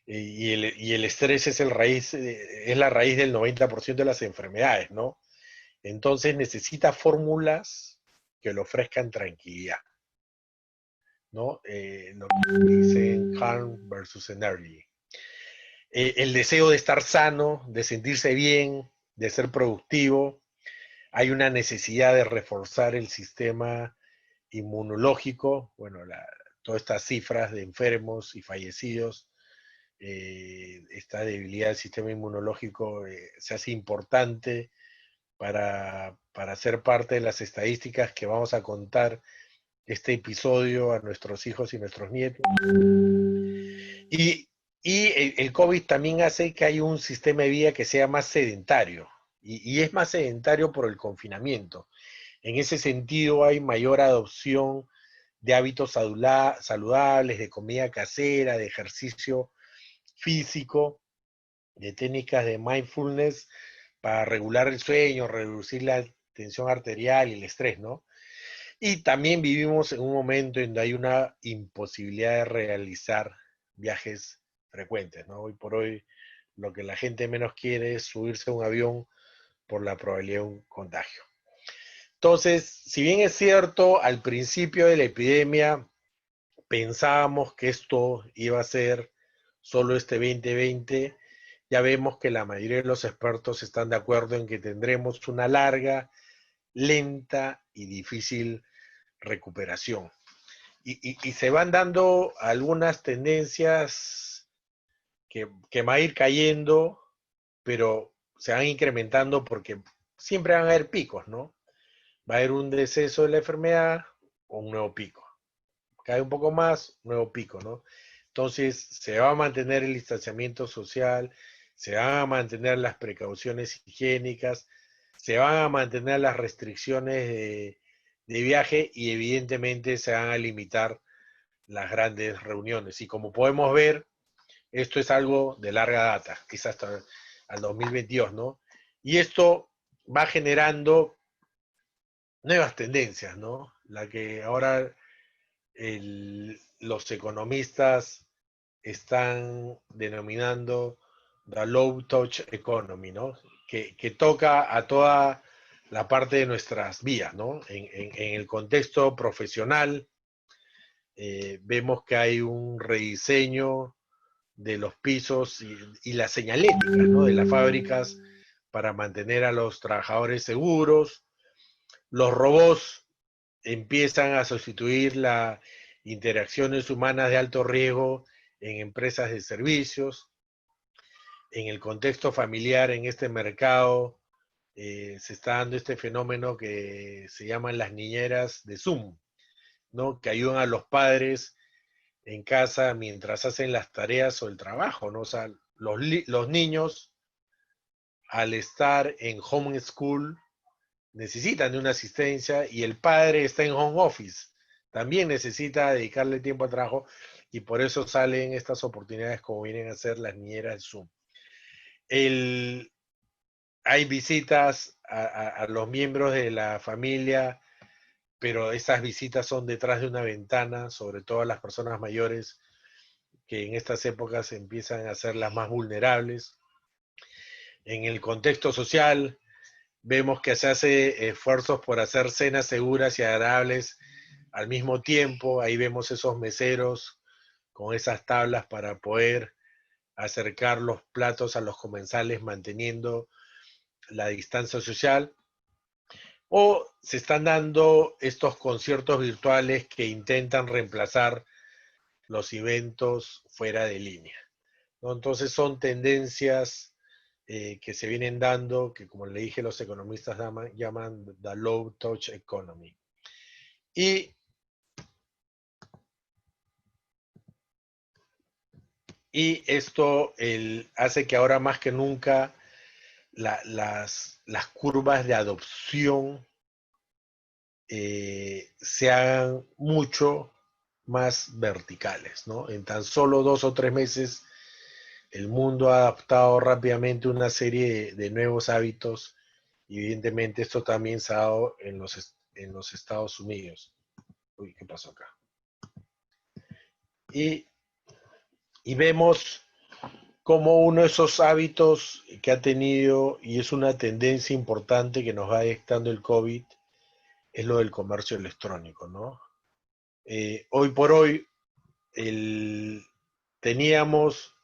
y el estrés es la raíz del 90% de las enfermedades, ¿no? Entonces necesita fórmulas que le ofrezcan tranquilidad, ¿no? Lo que dicen calm versus energy. El deseo de estar sano, de sentirse bien, de ser productivo. Hay una necesidad de reforzar el sistema inmunológico. Bueno, todas estas cifras de enfermos y fallecidos, esta debilidad del sistema inmunológico se hace importante para ser parte de las estadísticas que vamos a contar este episodio a nuestros hijos y nuestros nietos. Y, y el COVID también hace que hay un sistema de vida que sea más sedentario. Y es más sedentario por el confinamiento. En ese sentido hay mayor adopción de hábitos saludables, de comida casera, de ejercicio físico, de técnicas de mindfulness para regular el sueño, reducir la tensión arterial y el estrés, ¿no? Y también vivimos en un momento en donde hay una imposibilidad de realizar viajes frecuentes, ¿no? Hoy por hoy lo que la gente menos quiere es subirse a un avión por la probabilidad de un contagio. Entonces, si bien es cierto, al principio de la epidemia pensábamos que esto iba a ser solo este 2020, ya vemos que la mayoría de los expertos están de acuerdo en que tendremos una larga, lenta y difícil recuperación. Y se van dando algunas tendencias que van a ir cayendo, pero se van incrementando porque siempre van a haber picos, ¿no? Va a haber un deceso de la enfermedad o un nuevo pico. Cae un poco más, nuevo pico, ¿no? Entonces, se va a mantener el distanciamiento social, se van a mantener las precauciones higiénicas, se van a mantener las restricciones de viaje y evidentemente se van a limitar las grandes reuniones. Y como podemos ver, esto es algo de larga data, quizás hasta al 2022, ¿no? Y esto va generando nuevas tendencias, ¿no? La que ahora los economistas están denominando la low touch economy, ¿no? Que toca a toda la parte de nuestras vías, ¿no? En el contexto profesional, vemos que hay un rediseño de los pisos y la señalética, ¿no? De las fábricas para mantener a los trabajadores seguros. Los robots empiezan a sustituir las interacciones humanas de alto riesgo en empresas de servicios. En el contexto familiar, en este mercado, se está dando este fenómeno que se llaman las niñeras de Zoom, ¿no? Que ayudan a los padres en casa mientras hacen las tareas o el trabajo, ¿no? O sea, los niños, al estar en homeschool, necesitan de una asistencia y el padre está en home office, también necesita dedicarle tiempo al trabajo y por eso salen estas oportunidades como vienen a ser las niñeras de Zoom. El, hay visitas a los miembros de la familia, pero esas visitas son detrás de una ventana, sobre todo a las personas mayores que en estas épocas empiezan a ser las más vulnerables. En el contexto social, vemos que se hace esfuerzos por hacer cenas seguras y agradables al mismo tiempo. Ahí vemos esos meseros con esas tablas para poder acercar los platos a los comensales manteniendo la distancia social. O se están dando estos conciertos virtuales que intentan reemplazar los eventos fuera de línea, ¿no? Entonces son tendencias que se vienen dando, que como le dije, los economistas llaman the low touch economy. Y, y esto hace que ahora más que nunca las curvas de adopción se hagan mucho más verticales, ¿no? En tan solo 2 o 3 meses el mundo ha adaptado rápidamente una serie de nuevos hábitos y evidentemente esto también se ha dado en los Estados Unidos. Uy, ¿qué pasó acá? Y, y vemos como uno de esos hábitos que ha tenido y es una tendencia importante que nos va dictando el COVID es lo del comercio electrónico, ¿no? Hoy por hoy teníamos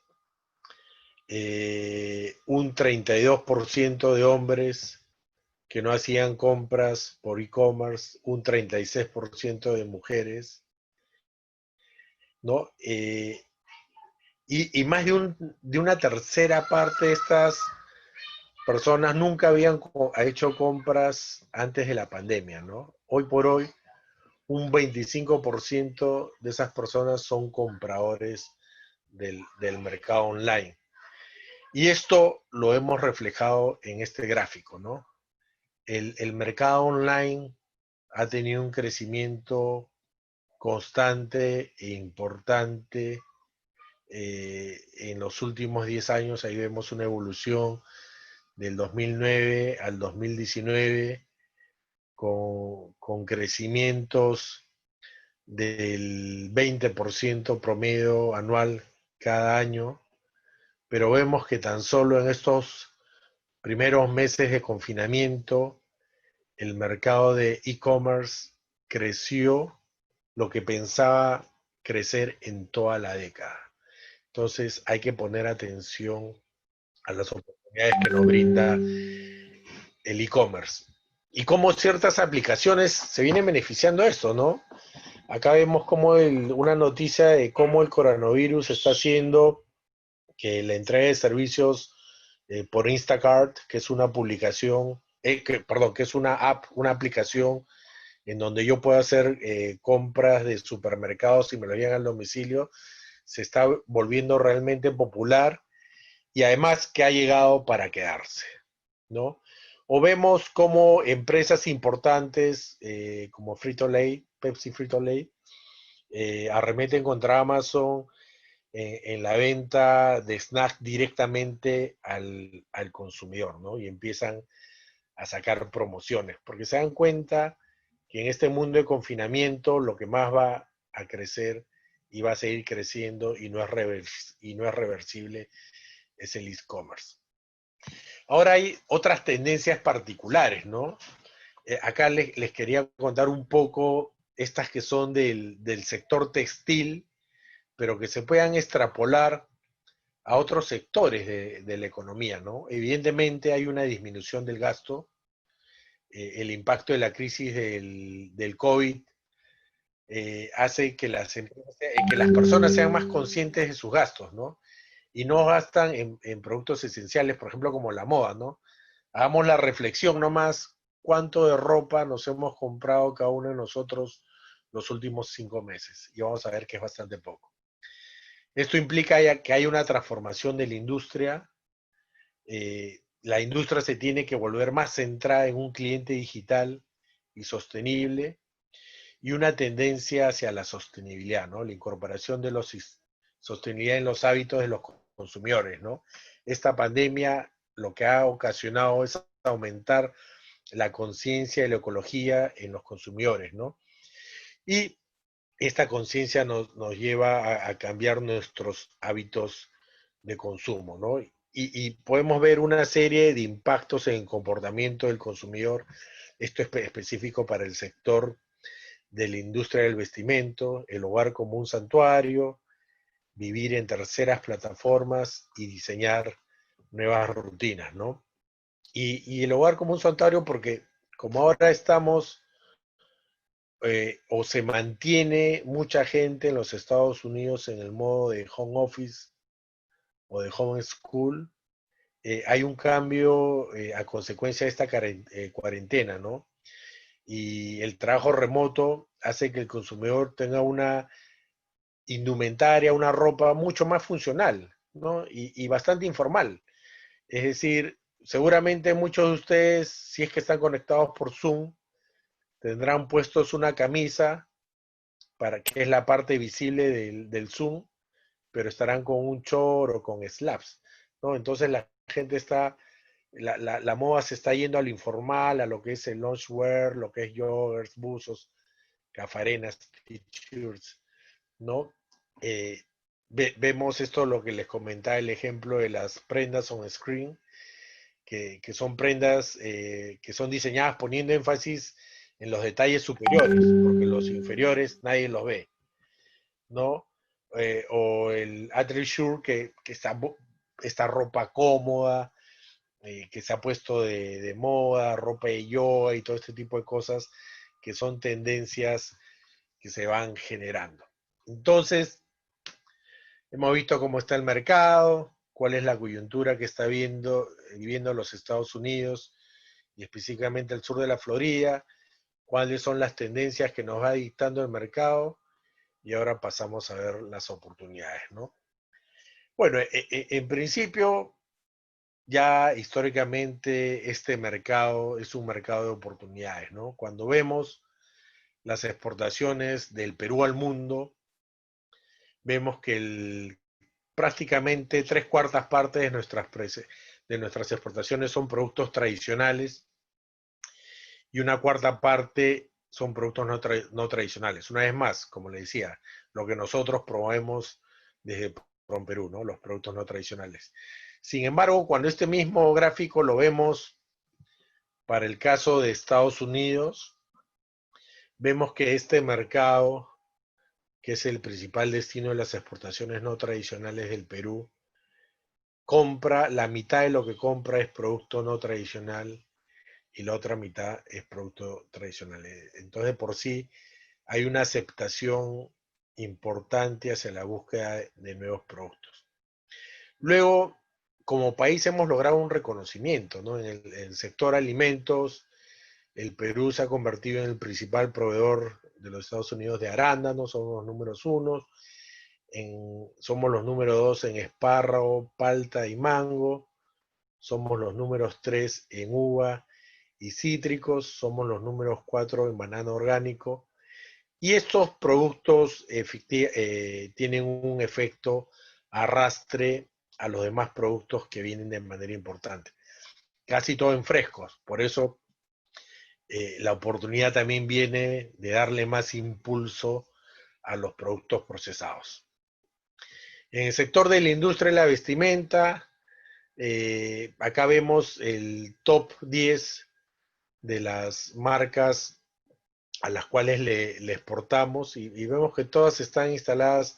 un 32% de hombres que no hacían compras por e-commerce, un 36% de mujeres, ¿no? Y más de una tercera parte de estas personas nunca habían hecho compras antes de la pandemia, ¿no? Hoy por hoy, un 25% de esas personas son compradores del mercado online. Y esto lo hemos reflejado en este gráfico, ¿no? El mercado online ha tenido un crecimiento constante e importante en los últimos 10 años. Ahí vemos una evolución del 2009 al 2019 con crecimientos del 20% promedio anual cada año, pero vemos que tan solo en estos primeros meses de confinamiento el mercado de e-commerce creció lo que pensaba crecer en toda la década. Entonces hay que poner atención a las oportunidades que nos brinda el e-commerce y cómo ciertas aplicaciones se vienen beneficiando de esto, ¿no? Acá vemos como una noticia de cómo el coronavirus está haciendo que la entrega de servicios por Instacart, que es una publicación, que es una app, una aplicación en donde yo puedo hacer compras de supermercados y me lo llegan al domicilio, se está volviendo realmente popular y además que ha llegado para quedarse, ¿no? O vemos como empresas importantes como Frito-Lay, Pepsi Frito-Lay, arremeten contra Amazon en la venta de snacks directamente al consumidor, ¿no? Y empiezan a sacar promociones, porque se dan cuenta que en este mundo de confinamiento lo que más va a crecer y va a seguir creciendo y no es reversible es el e-commerce. Ahora hay otras tendencias particulares, ¿no? Acá les quería contar un poco estas que son del sector textil, pero que se puedan extrapolar a otros sectores de la economía, ¿no? Evidentemente hay una disminución del gasto, el impacto de la crisis del COVID hace que que las personas sean más conscientes de sus gastos, ¿no? Y no gastan en productos esenciales, por ejemplo, como la moda, ¿no? Hagamos la reflexión nomás, ¿cuánto de ropa nos hemos comprado cada uno de nosotros los últimos 5 meses? Y vamos a ver que es bastante poco. Esto implica que hay una transformación de la industria. la industria se tiene que volver más centrada en un cliente digital y sostenible, y una tendencia hacia la sostenibilidad, ¿no? La incorporación de la sostenibilidad en los hábitos de los consumidores, ¿no? Esta pandemia lo que ha ocasionado es aumentar la conciencia de la ecología en los consumidores, ¿no? Y esta conciencia nos lleva a cambiar nuestros hábitos de consumo, ¿no? Y podemos ver una serie de impactos en el comportamiento del consumidor. Esto es específico para el sector de la industria del vestimento, el hogar como un santuario, vivir en terceras plataformas y diseñar nuevas rutinas, ¿no? Y el hogar como un santuario porque como ahora estamos o se mantiene mucha gente en los Estados Unidos en el modo de home office o de home school, hay un cambio a consecuencia de esta cuarentena, ¿no? Y el trabajo remoto hace que el consumidor tenga una indumentaria, una ropa mucho más funcional, ¿no? Y bastante informal. Es decir, seguramente muchos de ustedes, si es que están conectados por Zoom, tendrán puestos una camisa para que es la parte visible del Zoom, pero estarán con un short o con slaps, ¿no? Entonces la gente está, la moda se está yendo a lo informal, a lo que es el loungewear, lo que es joggers, buzos, cafarenas, t-shirts, ¿no? Eh, vemos esto, lo que les comentaba, el ejemplo de las prendas on screen, que son prendas que son diseñadas poniendo énfasis en los detalles superiores, porque los inferiores nadie los ve, ¿no? O el athleisure, que está, esta ropa cómoda, que se ha puesto de moda, ropa de yoga y todo este tipo de cosas, que son tendencias que se van generando. Entonces, hemos visto cómo está el mercado, cuál es la coyuntura que está viviendo los Estados Unidos y específicamente el sur de la Florida, cuáles son las tendencias que nos va dictando el mercado y ahora pasamos a ver las oportunidades, ¿no? Bueno, en principio, ya históricamente este mercado es un mercado de oportunidades, ¿no? Cuando vemos las exportaciones del Perú al mundo, vemos que prácticamente tres cuartas partes de nuestras exportaciones son productos tradicionales y una cuarta parte son productos no tradicionales. Una vez más, como le decía, lo que nosotros promovemos desde Perú, ¿no? Los productos no tradicionales. Sin embargo, cuando este mismo gráfico lo vemos para el caso de Estados Unidos, vemos que este mercado, que es el principal destino de las exportaciones no tradicionales del Perú, compra, la mitad de lo que compra es producto no tradicional y la otra mitad es producto tradicional. Entonces, por sí, hay una aceptación importante hacia la búsqueda de nuevos productos. Luego, como país hemos logrado un reconocimiento, ¿no? En el sector alimentos, el Perú se ha convertido en el principal proveedor de los Estados Unidos de arándanos, somos los números uno, somos los números dos en espárrago, palta y mango, somos los números tres en uva y cítricos, somos los números cuatro en banano orgánico, y estos productos tienen un efecto arrastre a los demás productos que vienen de manera importante. Casi todo en frescos, por eso la oportunidad también viene de darle más impulso a los productos procesados. En el sector de la industria de la vestimenta, acá vemos el top 10 de las marcas a las cuales le exportamos y vemos que todas están instaladas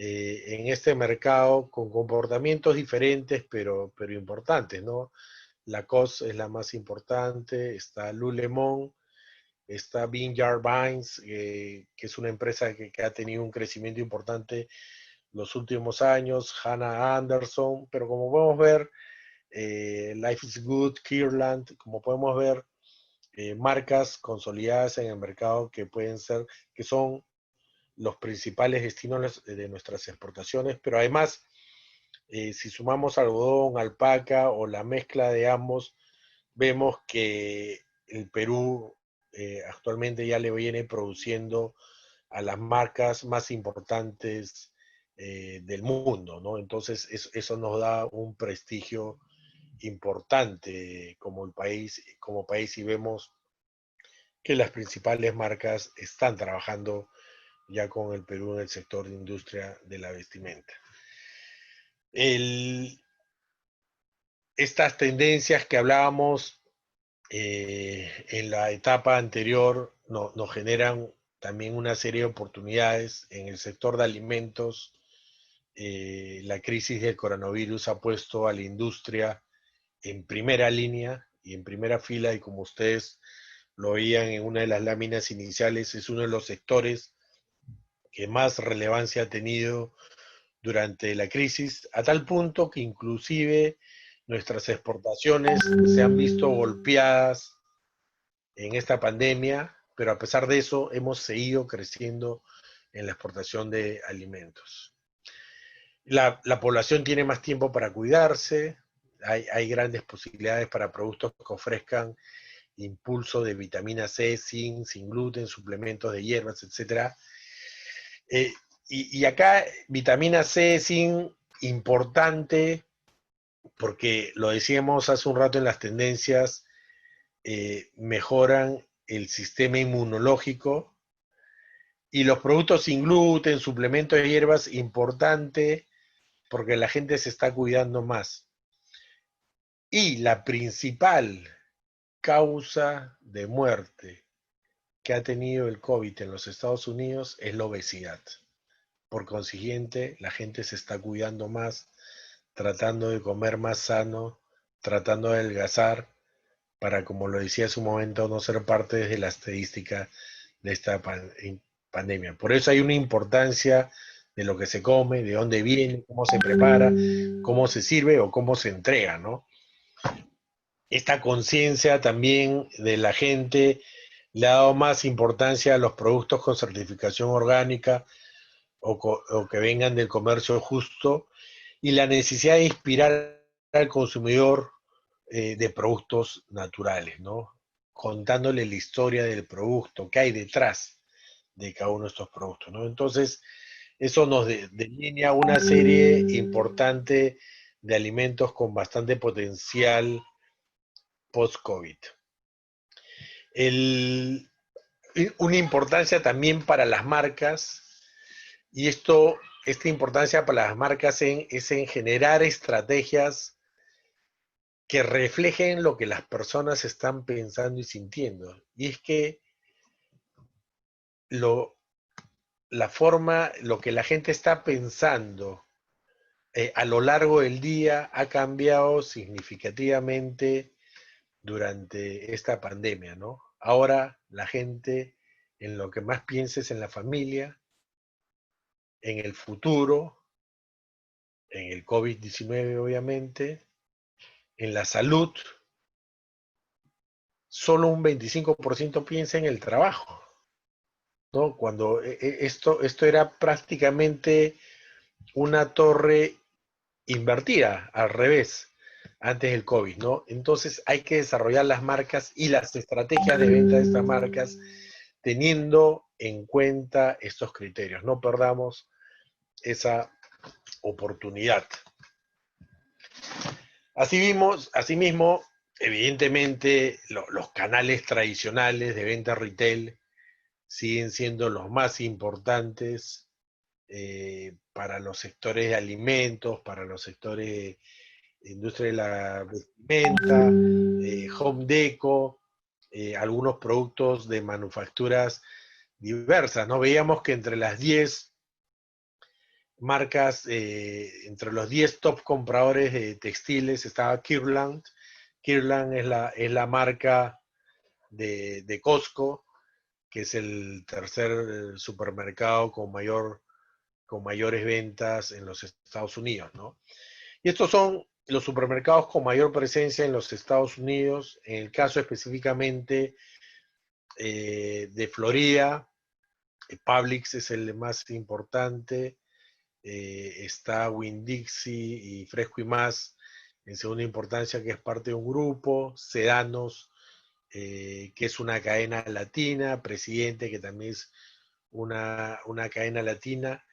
en este mercado con comportamientos diferentes, pero importantes, ¿no? Lacoste es la más importante, está Lululemon, está Vineyard Vines, que es una empresa que ha tenido un crecimiento importante los últimos años, Hannah Anderson, pero como podemos ver, Life is Good, Kirland, como podemos ver, marcas consolidadas en el mercado que pueden ser, que son los principales destinos de nuestras exportaciones, pero además Si sumamos algodón, alpaca o la mezcla de ambos, vemos que el Perú actualmente ya le viene produciendo a las marcas más importantes del mundo, ¿no? Entonces eso nos da un prestigio importante como país y vemos que las principales marcas están trabajando ya con el Perú en el sector de industria de la vestimenta. El, estas tendencias que hablábamos en la etapa anterior nos generan también una serie de oportunidades en el sector de alimentos. La crisis del coronavirus ha puesto a la industria en primera línea y en primera fila, y como ustedes lo veían en una de las láminas iniciales, es uno de los sectores que más relevancia ha tenido durante la crisis, a tal punto que inclusive nuestras exportaciones se han visto golpeadas en esta pandemia, pero a pesar de eso hemos seguido creciendo en la exportación de alimentos. La población tiene más tiempo para cuidarse, hay grandes posibilidades para productos que ofrezcan impulso de vitamina C, zinc, sin gluten, suplementos de hierbas, etc. Eh, y acá vitamina C, zinc, importante, porque lo decíamos hace un rato en las tendencias, mejoran el sistema inmunológico, y los productos sin gluten, suplementos de hierbas, importante porque la gente se está cuidando más. Y la principal causa de muerte que ha tenido el COVID en los Estados Unidos es la obesidad. Por consiguiente, la gente se está cuidando más, tratando de comer más sano, tratando de adelgazar, para, como lo decía hace un momento, no ser parte de la estadística de esta pandemia. Por eso hay una importancia de lo que se come, de dónde viene, cómo se prepara, cómo se sirve o cómo se entrega, ¿no? Esta conciencia también de la gente le ha dado más importancia a los productos con certificación orgánica o que vengan del comercio justo, y la necesidad de inspirar al consumidor de productos naturales, ¿no? Contándole la historia del producto, qué hay detrás de cada uno de estos productos, ¿no? Entonces, eso nos delinea una serie importante de alimentos con bastante potencial post-COVID. Una importancia también para las marcas, y esta importancia para las marcas es en generar estrategias que reflejen lo que las personas están pensando y sintiendo. Y es que lo que la gente está pensando a lo largo del día ha cambiado significativamente durante esta pandemia, ¿no? Ahora la gente en lo que más piensa es en la familia, en el futuro, en el COVID-19 obviamente, en la salud. Solo un 25% piensa en el trabajo, ¿no? Cuando esto era prácticamente una torre invertida, al revés, antes del COVID, ¿no? Entonces hay que desarrollar las marcas y las estrategias de venta de estas marcas teniendo en cuenta estos criterios. No perdamos esa oportunidad. Asimismo, evidentemente, los canales tradicionales de venta retail siguen siendo los más importantes para los sectores de alimentos, para los sectores de industria de la vestimenta, home deco, algunos productos de manufacturas diversas, ¿no? Veíamos que entre las 10 marcas, entre los 10 top compradores de textiles estaba Kirkland. Kirkland es la marca de Costco, que es el tercer supermercado con mayores ventas en los Estados Unidos, ¿no? Y estos son los supermercados con mayor presencia en los Estados Unidos. En el caso específicamente de Florida, Publix es el más importante, está Winn-Dixie y Fresco y Más en segunda importancia, que es parte de un grupo, Sedanos, que es una cadena latina, Presidente, que también es una cadena latina,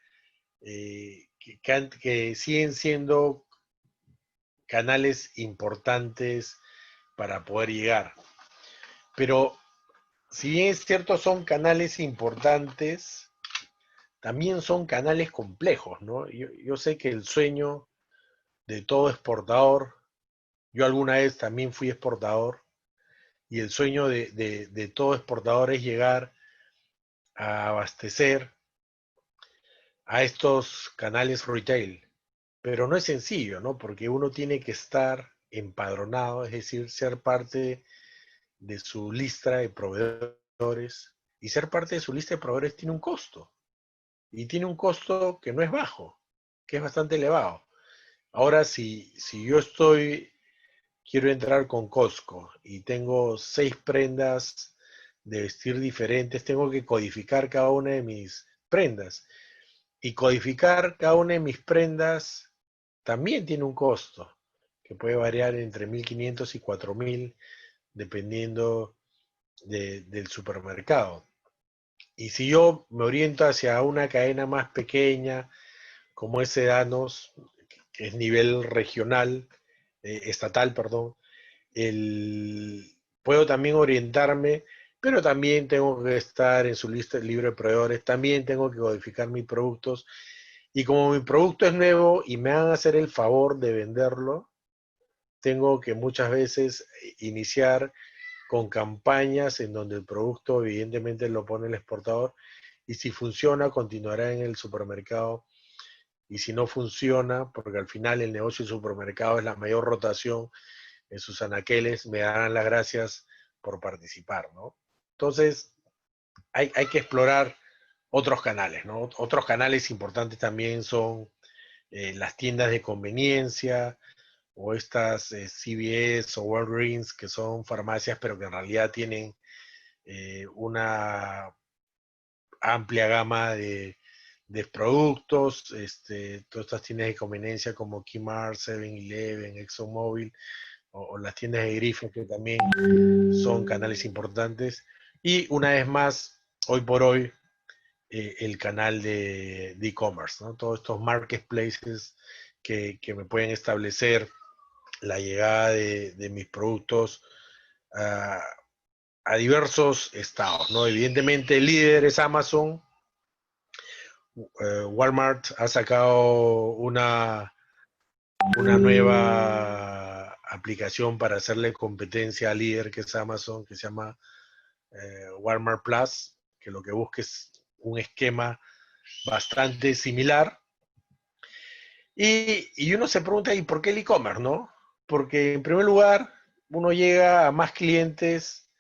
que siguen siendo canales importantes para poder llegar. Pero si bien es cierto, son canales importantes, también son canales complejos, ¿no? Yo sé que el sueño de todo exportador, yo alguna vez también fui exportador, y el sueño de todo exportador es llegar a abastecer a estos canales retail. Pero no es sencillo, ¿no? Porque uno tiene que estar empadronado, es decir, ser parte de su lista de proveedores. Y ser parte de su lista de proveedores tiene un costo. Y tiene un costo que no es bajo, que es bastante elevado. Ahora, si yo quiero entrar con Costco y tengo 6 prendas de vestir diferentes, tengo que codificar cada una de mis prendas. Y codificar cada una de mis prendas también tiene un costo, que puede variar entre 1.500 y 4.000, dependiendo del supermercado. Y si yo me oriento hacia una cadena más pequeña, como es Sedanos, que es nivel regional, estatal, perdón, puedo también orientarme, pero también tengo que estar en su lista libre de proveedores, también tengo que codificar mis productos, y como mi producto es nuevo y me van a hacer el favor de venderlo, tengo que muchas veces iniciar con campañas en donde el producto evidentemente lo pone el exportador, y si funciona continuará en el supermercado, y si no funciona, porque al final el negocio del supermercado es la mayor rotación en sus anaqueles, me darán las gracias por participar, ¿no? Entonces, hay que explorar otros canales, ¿no? Otros canales importantes también son las tiendas de conveniencia, o estas CVS o Walgreens, que son farmacias, pero que en realidad tienen una amplia gama de productos, todas estas tiendas de conveniencia como Kmart, 7-Eleven, ExxonMobil, o las tiendas de grifo, que también son canales importantes. Y una vez más, hoy por hoy, el canal de e-commerce, ¿no? Todos estos marketplaces que me pueden establecer la llegada de mis productos a, a diversos estados, ¿no? Evidentemente el líder es Amazon. Walmart ha sacado una nueva aplicación para hacerle competencia al líder, que es Amazon, que se llama Walmart Plus, que lo que busca es un esquema bastante similar. Y uno se pregunta, ¿y por qué el e-commerce, no? Porque en primer lugar, uno llega a más clientes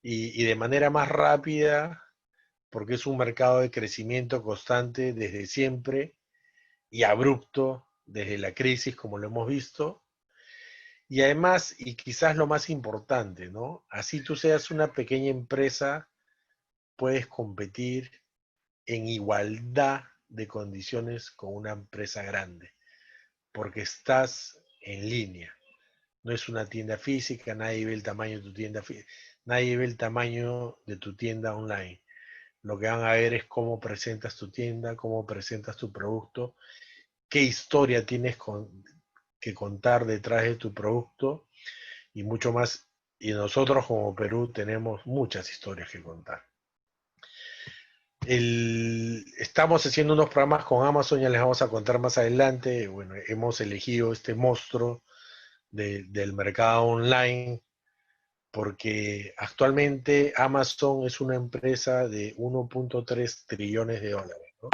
y de manera más rápida, porque es un mercado de crecimiento constante desde siempre y abrupto desde la crisis, como lo hemos visto. Y además, y quizás lo más importante, ¿no? Así tú seas una pequeña empresa, puedes competir en igualdad de condiciones con una empresa grande, porque estás en línea. No es una tienda física, nadie ve el tamaño de tu tienda física, nadie ve el tamaño de tu tienda online. Lo que van a ver es cómo presentas tu tienda, cómo presentas tu producto, qué historia tienes que contar detrás de tu producto, y mucho más. Y nosotros como Perú tenemos muchas historias que contar. Estamos haciendo unos programas con Amazon, ya les vamos a contar más adelante. Bueno, hemos elegido este monstruo del mercado online porque actualmente Amazon es una empresa de 1.3 trillones de dólares, ¿no?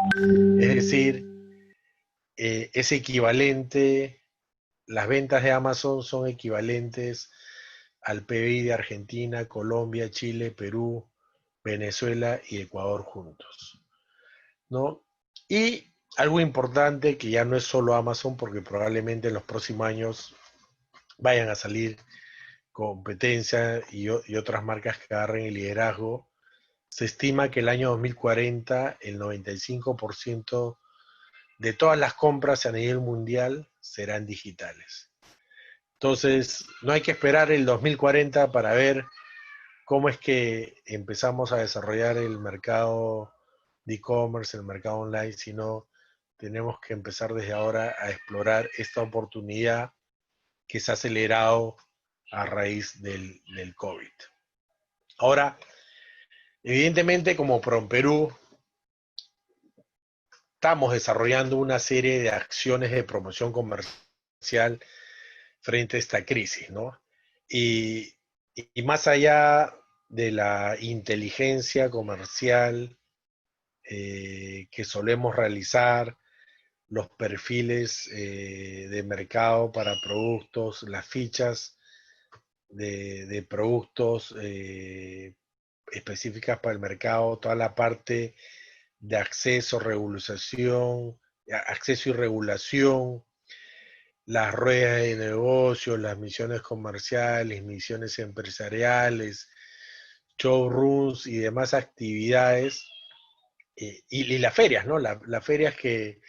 Es decir, es equivalente, las ventas de Amazon son equivalentes al PBI de Argentina, Colombia, Chile, Perú, Venezuela y Ecuador juntos, ¿no? Y algo importante, que ya no es solo Amazon, porque probablemente en los próximos años vayan a salir competencia y otras marcas que agarren el liderazgo. Se estima que el año 2040 el 95% de todas las compras a nivel mundial serán digitales. Entonces, no hay que esperar el 2040 para ver cómo es que empezamos a desarrollar el mercado de e-commerce, el mercado online, sino tenemos que empezar desde ahora a explorar esta oportunidad que se ha acelerado a raíz del COVID. Ahora, evidentemente, como PromPerú, estamos desarrollando una serie de acciones de promoción comercial frente a esta crisis, ¿no? Y, y más allá de la inteligencia comercial que solemos realizar, los perfiles de mercado para productos, las fichas de productos específicas para el mercado, toda la parte de acceso y regulación, las ruedas de negocio, las misiones comerciales, misiones empresariales, showrooms y demás actividades, y las ferias, ¿no? Las ferias que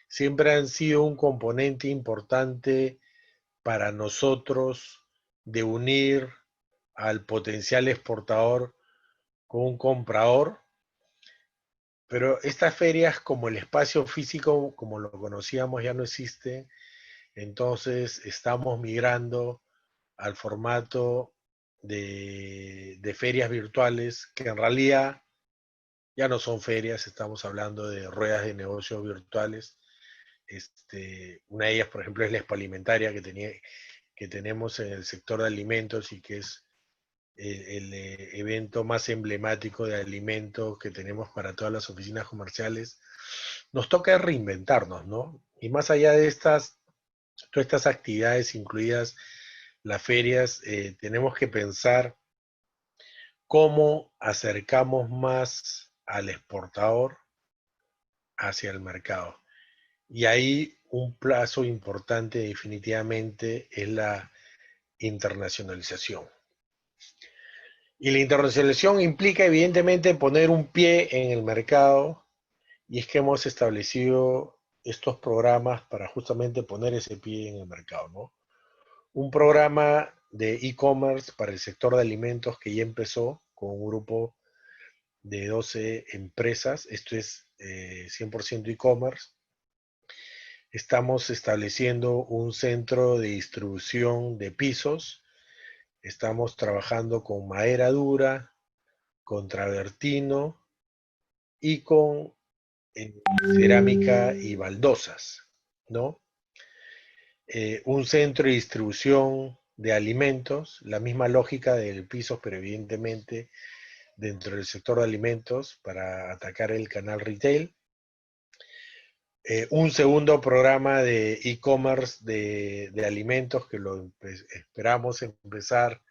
siempre han sido un componente importante para nosotros de unir al potencial exportador con un comprador, pero estas ferias, como el espacio físico, como lo conocíamos, ya no existe, entonces estamos migrando al formato de ferias virtuales, que en realidad ya no son ferias, estamos hablando de ruedas de negocios virtuales. Una de ellas, por ejemplo, es la Expoalimentaria que tenemos en el sector de alimentos y que es el evento más emblemático de alimentos que tenemos para todas las oficinas comerciales. Nos toca reinventarnos, ¿no? Y más allá de todas estas actividades, incluidas las ferias, tenemos que pensar cómo acercamos más al exportador hacia el mercado. Y ahí un plazo importante definitivamente es la internacionalización. Y la internacionalización implica evidentemente poner un pie en el mercado, y es que hemos establecido estos programas para justamente poner ese pie en el mercado, ¿no? Un programa de e-commerce para el sector de alimentos que ya empezó con un grupo de 12 empresas. Esto es 100% e-commerce. Estamos estableciendo un centro de distribución de pisos. Estamos trabajando con madera dura, con travertino y con cerámica y baldosas, ¿no? Un centro de distribución de alimentos, la misma lógica del piso, pero evidentemente dentro del sector de alimentos para atacar el canal retail. Un segundo programa de e-commerce de alimentos que lo esperamos empezar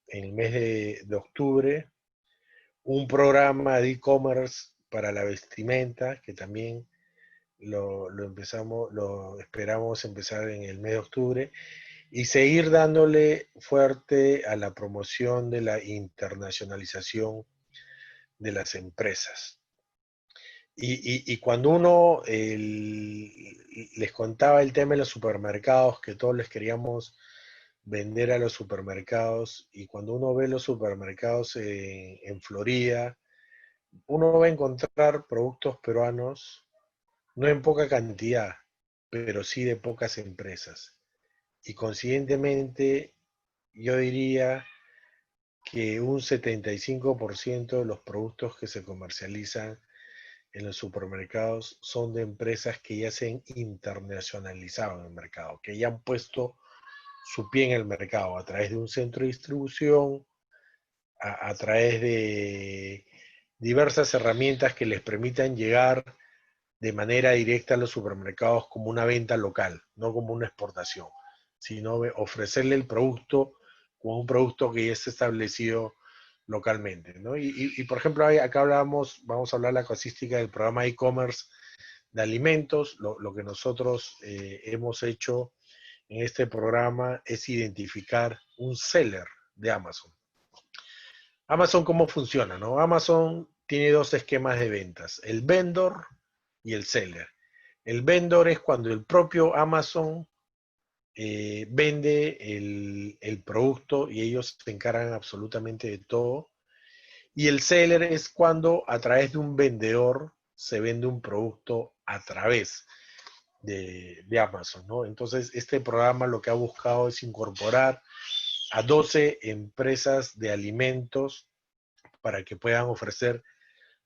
en el mes de octubre. Un programa de e-commerce para la vestimenta que también lo esperamos empezar en el mes de octubre, y seguir dándole fuerte a la promoción de la internacionalización de las empresas. Y cuando uno les contaba el tema de los supermercados, que todos les queríamos vender a los supermercados, y cuando uno ve los supermercados en Florida, uno va a encontrar productos peruanos, no en poca cantidad, pero sí de pocas empresas. Y consiguientemente, yo diría que un 75% de los productos que se comercializan en los supermercados son de empresas que ya se han internacionalizado en el mercado, que ya han puesto su pie en el mercado a través de un centro de distribución, a través de diversas herramientas que les permitan llegar de manera directa a los supermercados como una venta local, no como una exportación, sino ofrecerle el producto como un producto que ya está establecido localmente, ¿no? Por ejemplo, acá vamos a hablar de la casuística del programa e-commerce de alimentos. Lo que nosotros hemos hecho en este programa es identificar un seller de Amazon. Amazon, ¿cómo funciona, no? Amazon tiene dos esquemas de ventas: el vendor y el seller. El vendor es cuando el propio Amazon vende el producto y ellos se encargan absolutamente de todo. Y el seller es cuando a través de un vendedor se vende un producto a través de Amazon, ¿no? Entonces, este programa lo que ha buscado es incorporar a 12 empresas de alimentos para que puedan ofrecer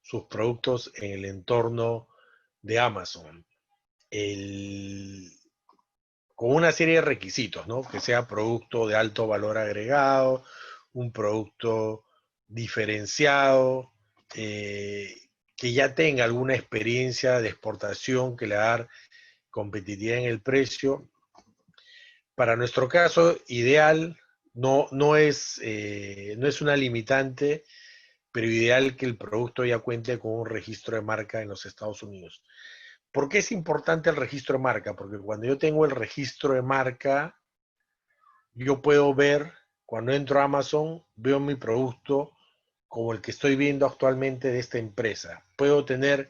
sus productos en el entorno de Amazon. El, con una serie de requisitos, ¿no? Que sea producto de alto valor agregado, un producto diferenciado, que ya tenga alguna experiencia de exportación que le da competitividad en el precio. Para nuestro caso, ideal, no es una limitante, pero ideal que el producto ya cuente con un registro de marca en los Estados Unidos. ¿Por qué es importante el registro de marca? Porque cuando yo tengo el registro de marca, yo puedo ver, cuando entro a Amazon, veo mi producto como el que estoy viendo actualmente de esta empresa. Puedo tener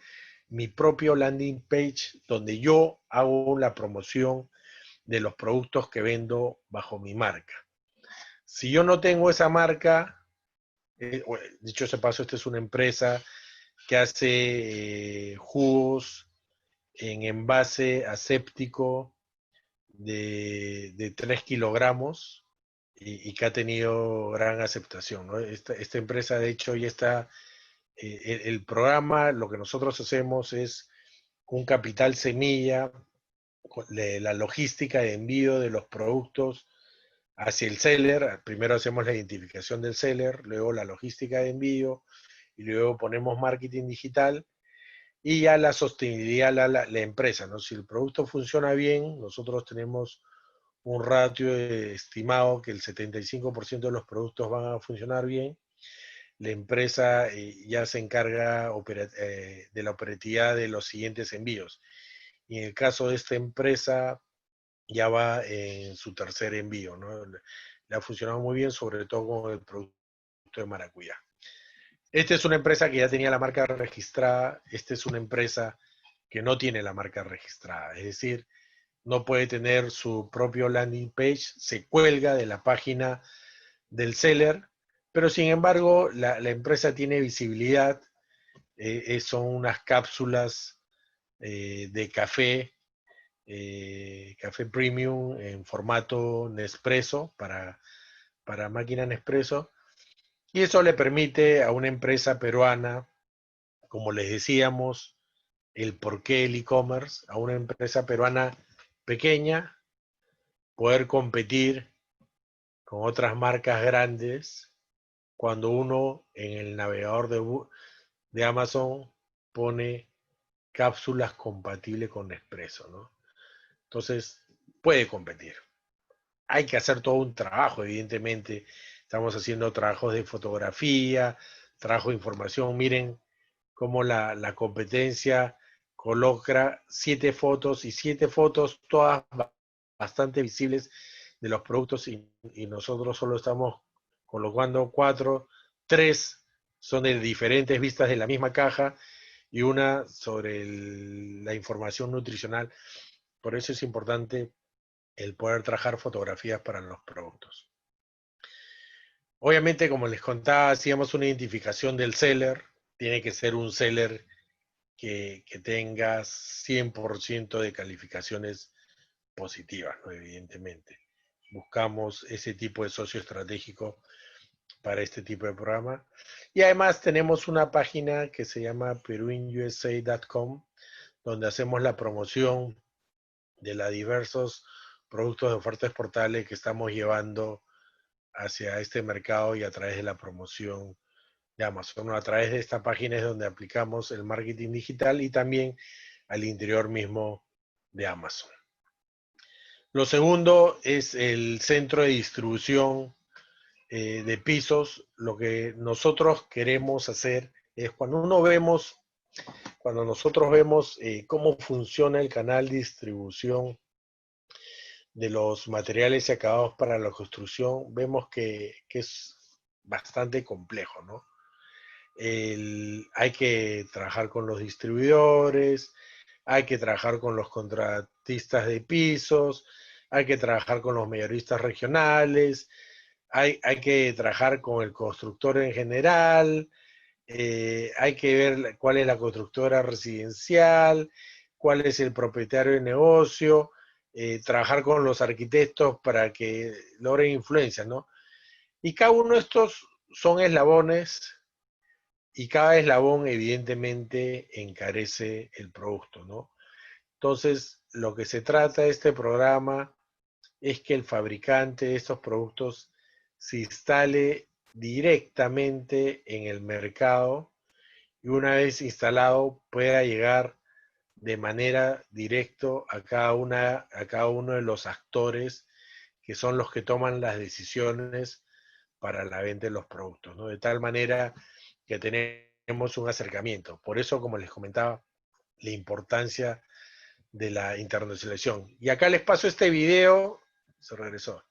mi propio landing page donde yo hago la promoción de los productos que vendo bajo mi marca. Si yo no tengo esa marca, dicho ese paso, esta es una empresa que hace jugos en envase aséptico de 3 kilogramos y que ha tenido gran aceptación, ¿no? Esta empresa, de hecho, ya está, el programa, lo que nosotros hacemos es un capital semilla, la logística de envío de los productos hacia el seller. Primero hacemos la identificación del seller, luego la logística de envío y luego ponemos marketing digital y ya la sostenibilidad la empresa, ¿no? Si el producto funciona bien, nosotros tenemos un ratio estimado que el 75% de los productos van a funcionar bien. La empresa ya se encarga de la operatividad de los siguientes envíos. Y en el caso de esta empresa, ya va en su tercer envío, ¿no? Le ha funcionado muy bien, sobre todo con el producto de maracuyá. Esta es una empresa que ya tenía la marca registrada, esta es una empresa que no tiene la marca registrada, es decir, no puede tener su propio landing page, se cuelga de la página del seller, pero sin embargo la empresa tiene visibilidad, son unas cápsulas de café premium en formato Nespresso para máquina Nespresso, y eso le permite a una empresa peruana, como les decíamos, el porqué del e-commerce, a una empresa peruana pequeña, poder competir con otras marcas grandes cuando uno en el navegador de Amazon pone cápsulas compatibles con Nespresso, ¿no? Entonces, puede competir. Hay que hacer todo un trabajo, evidentemente. Estamos haciendo trabajos de fotografía, trabajo de información. Miren cómo la competencia coloca 7 fotos y 7 fotos todas bastante visibles de los productos y nosotros solo estamos colocando 4, 3 son de diferentes vistas de la misma caja y una sobre la información nutricional. Por eso es importante el poder trabajar fotografías para los productos. Obviamente, como les contaba, hacíamos una identificación del seller. Tiene que ser un seller que tenga 100% de calificaciones positivas, ¿no? Evidentemente. Buscamos ese tipo de socio estratégico para este tipo de programa. Y además tenemos una página que se llama peruinusa.com, donde hacemos la promoción de los diversos productos de ofertas portales que estamos llevando hacia este mercado y a través de la promoción de Amazon. A través de esta página es donde aplicamos el marketing digital y también al interior mismo de Amazon. Lo segundo es el centro de distribución de pisos. Lo que nosotros queremos hacer es cuando nosotros vemos cómo funciona el canal de distribución de los materiales y acabados para la construcción, vemos que es bastante complejo, ¿no? Hay que trabajar con los distribuidores, hay que trabajar con los contratistas de pisos, hay que trabajar con los mayoristas regionales, hay que trabajar con el constructor en general, hay que ver cuál es la constructora residencial, cuál es el propietario de negocio, trabajar con los arquitectos para que logren influencia, ¿no? Y cada uno de estos son eslabones y cada eslabón evidentemente encarece el producto, ¿no? Entonces, lo que se trata de este programa es que el fabricante de estos productos se instale directamente en el mercado y una vez instalado pueda llegar de manera directa a cada uno de los actores que son los que toman las decisiones para la venta de los productos, ¿no? De tal manera que tenemos un acercamiento. Por eso, como les comentaba, la importancia de la internacionalización. Y acá les paso este video, se regresó.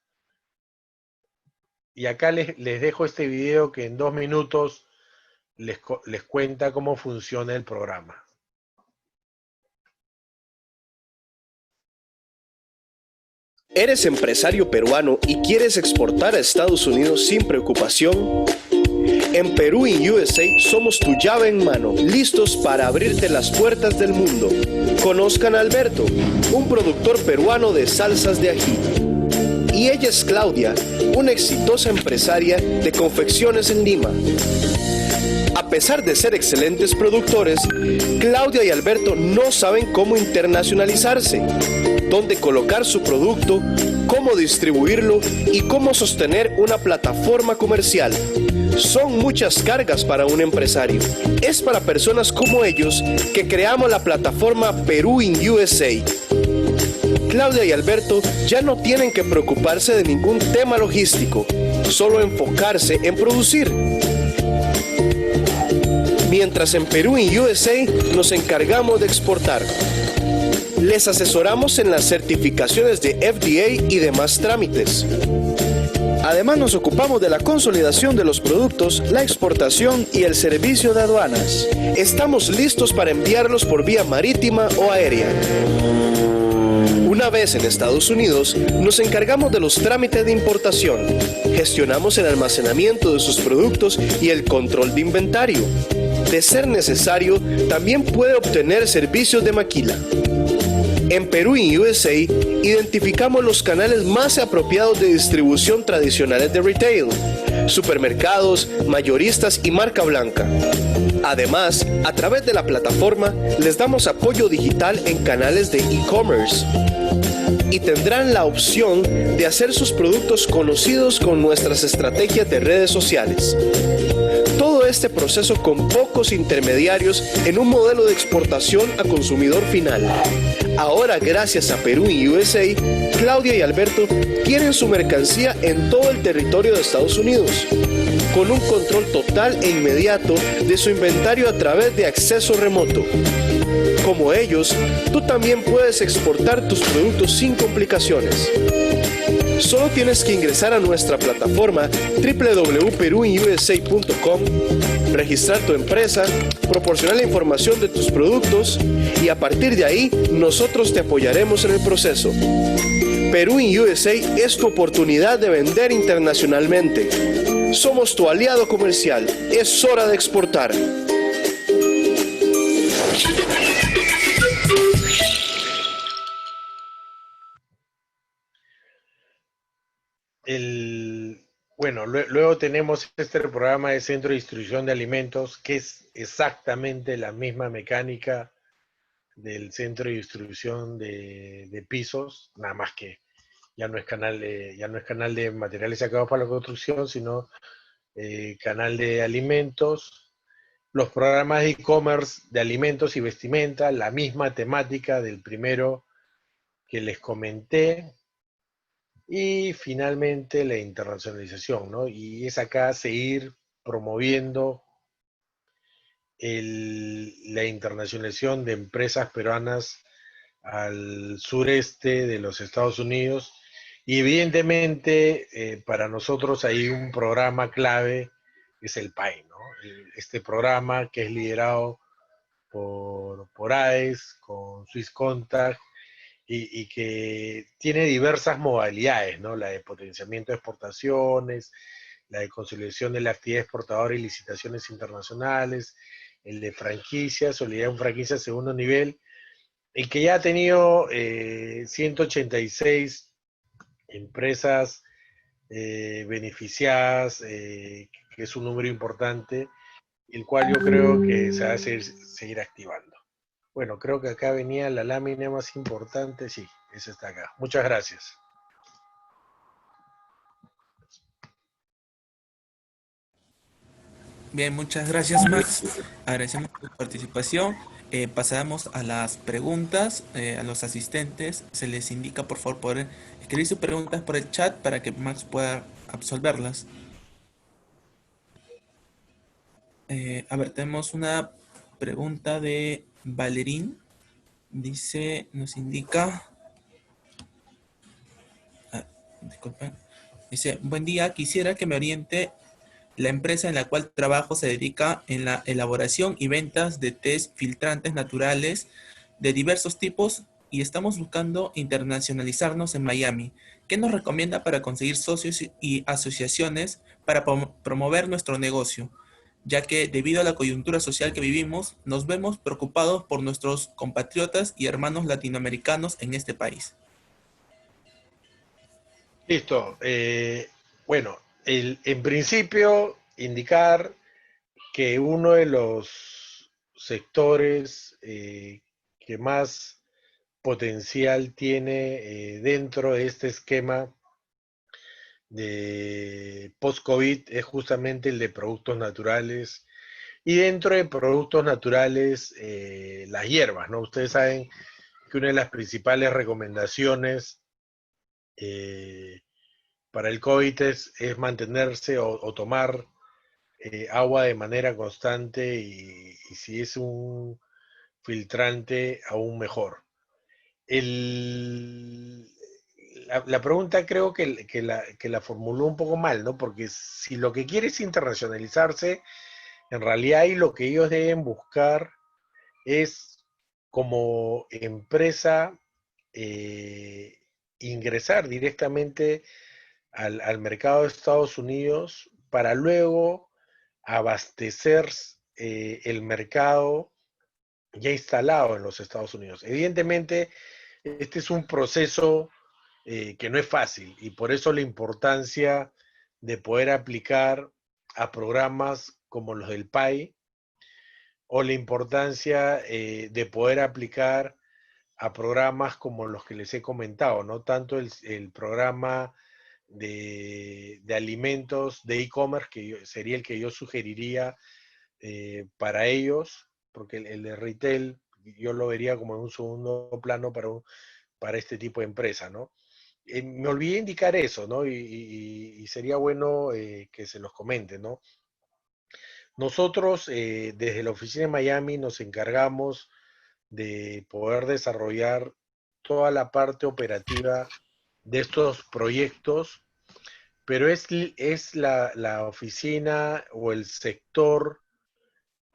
Y acá les dejo este video que en 2 minutos les cuenta cómo funciona el programa. ¿Eres empresario peruano y quieres exportar a Estados Unidos sin preocupación? En Perú y USA somos tu llave en mano, listos para abrirte las puertas del mundo. Conozcan a Alberto, un productor peruano de salsas de ají. Y ella es Claudia, una exitosa empresaria de confecciones en Lima. A pesar de ser excelentes productores, Claudia y Alberto no saben cómo internacionalizarse, dónde colocar su producto, cómo distribuirlo y cómo sostener una plataforma comercial. Son muchas cargas para un empresario. Es para personas como ellos que creamos la plataforma Perú in USA. Claudia y Alberto ya no tienen que preocuparse de ningún tema logístico, solo enfocarse en producir. Mientras en Perú y USA nos encargamos de exportar. Les asesoramos en las certificaciones de FDA y demás trámites. Además nos ocupamos de la consolidación de los productos, la exportación y el servicio de aduanas. Estamos listos para enviarlos por vía marítima o aérea. Una vez en Estados Unidos, nos encargamos de los trámites de importación, gestionamos el almacenamiento de sus productos y el control de inventario. De ser necesario, también puede obtener servicios de maquila. En Perú y USA, identificamos los canales más apropiados de distribución tradicionales de retail, supermercados, mayoristas y marca blanca. Además, a través de la plataforma, les damos apoyo digital en canales de e-commerce. Y tendrán la opción de hacer sus productos conocidos con nuestras estrategias de redes sociales. Todo este proceso con pocos intermediarios en un modelo de exportación a consumidor final. Ahora, gracias a Perú y USA, Claudia y Alberto tienen su mercancía en todo el territorio de Estados Unidos, con un control total e inmediato de su inventario a través de acceso remoto. Como ellos, tú también puedes exportar tus productos sin complicaciones. Solo tienes que ingresar a nuestra plataforma www.peruinusa.com, registrar tu empresa, proporcionar la información de tus productos y a partir de ahí nosotros te apoyaremos en el proceso. Perú in USA es tu oportunidad de vender internacionalmente. Somos tu aliado comercial. Es hora de exportar. Bueno, luego tenemos este programa de centro de distribución de alimentos, que es exactamente la misma mecánica del centro de distribución de pisos, nada más que ya no es canal de materiales acabados para la construcción, sino canal de alimentos. Los programas de e-commerce de alimentos y vestimenta, la misma temática del primero que les comenté. Y finalmente la internacionalización, ¿no? Y es acá seguir promoviendo la internacionalización de empresas peruanas al sureste de los Estados Unidos. Y evidentemente para nosotros hay un programa clave, que es el PAI, ¿no? Este programa que es liderado por AES, con Swiss Contact, y que tiene diversas modalidades, ¿no? La de potenciamiento de exportaciones, la de consolidación de la actividad exportadora y licitaciones internacionales, el de franquicias, solidaridad en franquicias segundo nivel, el que ya ha tenido 186 empresas beneficiadas, que es un número importante, el cual yo creo que se va a seguir activando. Bueno, creo que acá venía la lámina más importante, sí, esa está acá. Muchas gracias. Bien, muchas gracias, Max. Agradecemos tu participación. Pasamos a las preguntas a los asistentes. Se les indica, por favor, poder escribir sus preguntas por el chat para que Max pueda absolverlas. A ver, tenemos una pregunta de Valerín. Dice, nos indica, disculpen, dice, buen día, quisiera que me oriente. La empresa en la cual trabajo se dedica en la elaboración y ventas de test filtrantes naturales de diversos tipos y estamos buscando internacionalizarnos en Miami. ¿Qué nos recomienda para conseguir socios y asociaciones para promover nuestro negocio? Ya que debido a la coyuntura social que vivimos, nos vemos preocupados por nuestros compatriotas y hermanos latinoamericanos en este país. Listo. Bueno, en principio, indicar que uno de los sectores que más potencial tiene dentro de este esquema de post-COVID es justamente el de productos naturales. Y dentro de productos naturales, las hierbas, ¿no? Ustedes saben que una de las principales recomendaciones eh, para el COVID es mantenerse o tomar agua de manera constante y si es un filtrante, aún mejor. El, la pregunta creo que la formuló un poco mal, ¿no? Porque si lo que quiere es internacionalizarse, en realidad ahí lo que ellos deben buscar es como empresa eh, ingresar directamente al mercado de Estados Unidos para luego abastecer el mercado ya instalado en los Estados Unidos. Evidentemente, este es un proceso que no es fácil y por eso la importancia de poder aplicar a programas como los del PAI o la importancia de poder aplicar a programas como los que les he comentado, ¿no? Tanto el programa de alimentos de e-commerce, que sería el que yo sugeriría para ellos, porque el de retail yo lo vería como en un segundo plano para este tipo de empresa, ¿no? Me olvidé indicar eso, ¿no? Y sería bueno que se los comente, ¿no? Nosotros desde la oficina de Miami nos encargamos de poder desarrollar toda la parte operativa de estos proyectos, pero es la oficina o el sector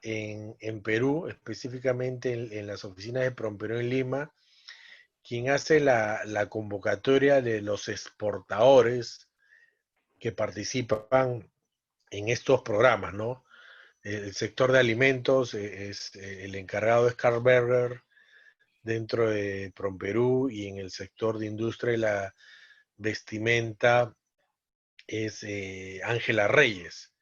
en Perú, específicamente en las oficinas de PROMPERÚ en Lima, quien hace la convocatoria de los exportadores que participan en estos programas, ¿no? El sector de alimentos es el encargado es Carl Berger dentro de PROMPERÚ y en el sector de industria y la vestimenta es Ángela Reyes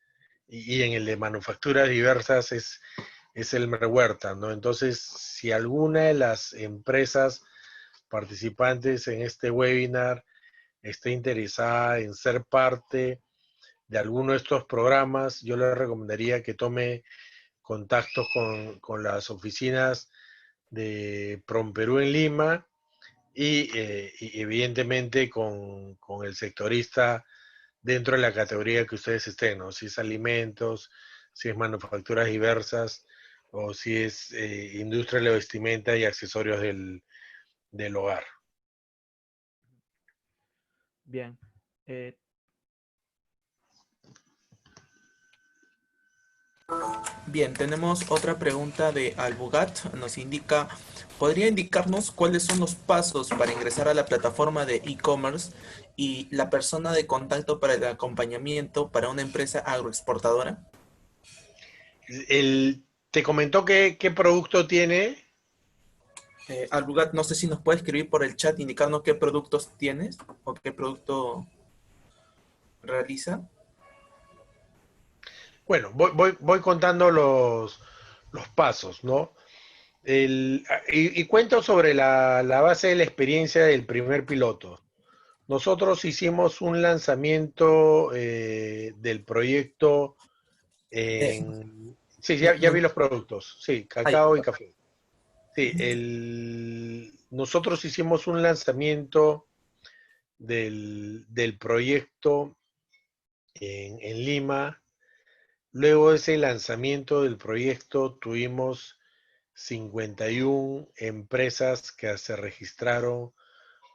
y en el de manufacturas diversas es Elmer Huerta, ¿no? Entonces, si alguna de las empresas participantes en este webinar está interesada en ser parte de alguno de estos programas, yo le recomendaría que tome contactos con las oficinas de PROMPERÚ en Lima y evidentemente con el sectorista dentro de la categoría que ustedes estén, ¿no? Si es alimentos, si es manufacturas diversas o si es industria de la vestimenta y accesorios del hogar. Bien. Bien, tenemos otra pregunta de Albugat. Nos indica, ¿podría indicarnos cuáles son los pasos para ingresar a la plataforma de e-commerce y la persona de contacto para el acompañamiento para una empresa agroexportadora? ¿Te comentó qué producto tiene? Albugat, no sé si nos puede escribir por el chat, indicarnos qué productos tienes o qué producto realiza. Bueno, voy contando los pasos, ¿no? Y cuento sobre la base de la experiencia del primer piloto. Nosotros hicimos un lanzamiento del proyecto Eh, en... Sí, no, ya vi los productos. Sí, ay, cacao y café. Sí, ujú. nosotros hicimos un lanzamiento del proyecto en Lima. Luego de ese lanzamiento del proyecto tuvimos 51 empresas que se registraron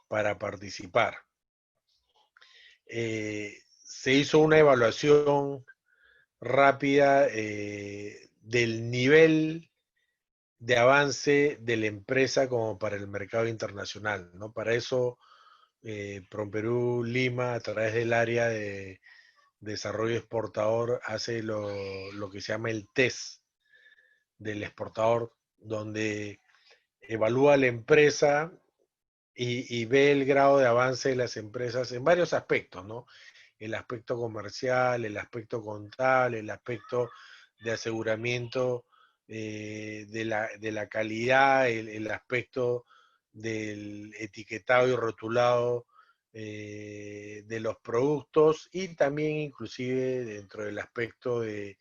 para participar. Se hizo una evaluación rápida del nivel de avance de la empresa como para el mercado internacional, ¿no? Para eso, PromPerú Lima, a través del área de desarrollo exportador, hace lo que se llama el test del exportador, donde evalúa la empresa y ve el grado de avance de las empresas en varios aspectos, ¿no? El aspecto comercial, el aspecto contable, el aspecto de aseguramiento de la calidad, el aspecto del etiquetado y rotulado de los productos y también inclusive dentro del aspecto de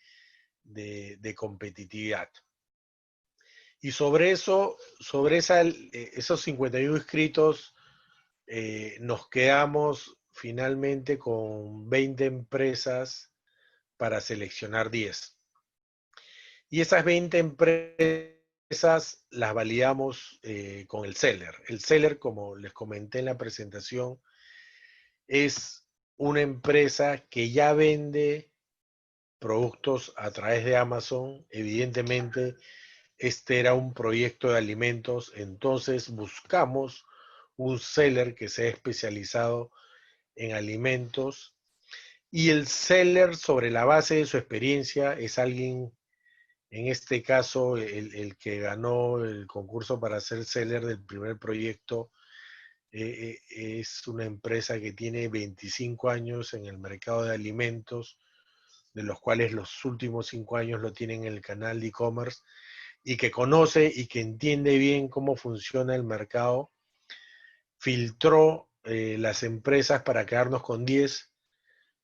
competitividad. Y sobre eso, esos 51 inscritos, nos quedamos finalmente con 20 empresas para seleccionar 10. Y esas 20 empresas las validamos con el seller. El seller, como les comenté en la presentación, es una empresa que ya vende productos a través de Amazon. Evidentemente, este era un proyecto de alimentos, entonces buscamos un seller que sea especializado en alimentos y el seller sobre la base de su experiencia es alguien, en este caso el que ganó el concurso para ser seller del primer proyecto, es una empresa que tiene 25 años en el mercado de alimentos, de los cuales los últimos 5 años lo tienen en el canal de e-commerce y que conoce y que entiende bien cómo funciona el mercado, filtró las empresas para quedarnos con 10,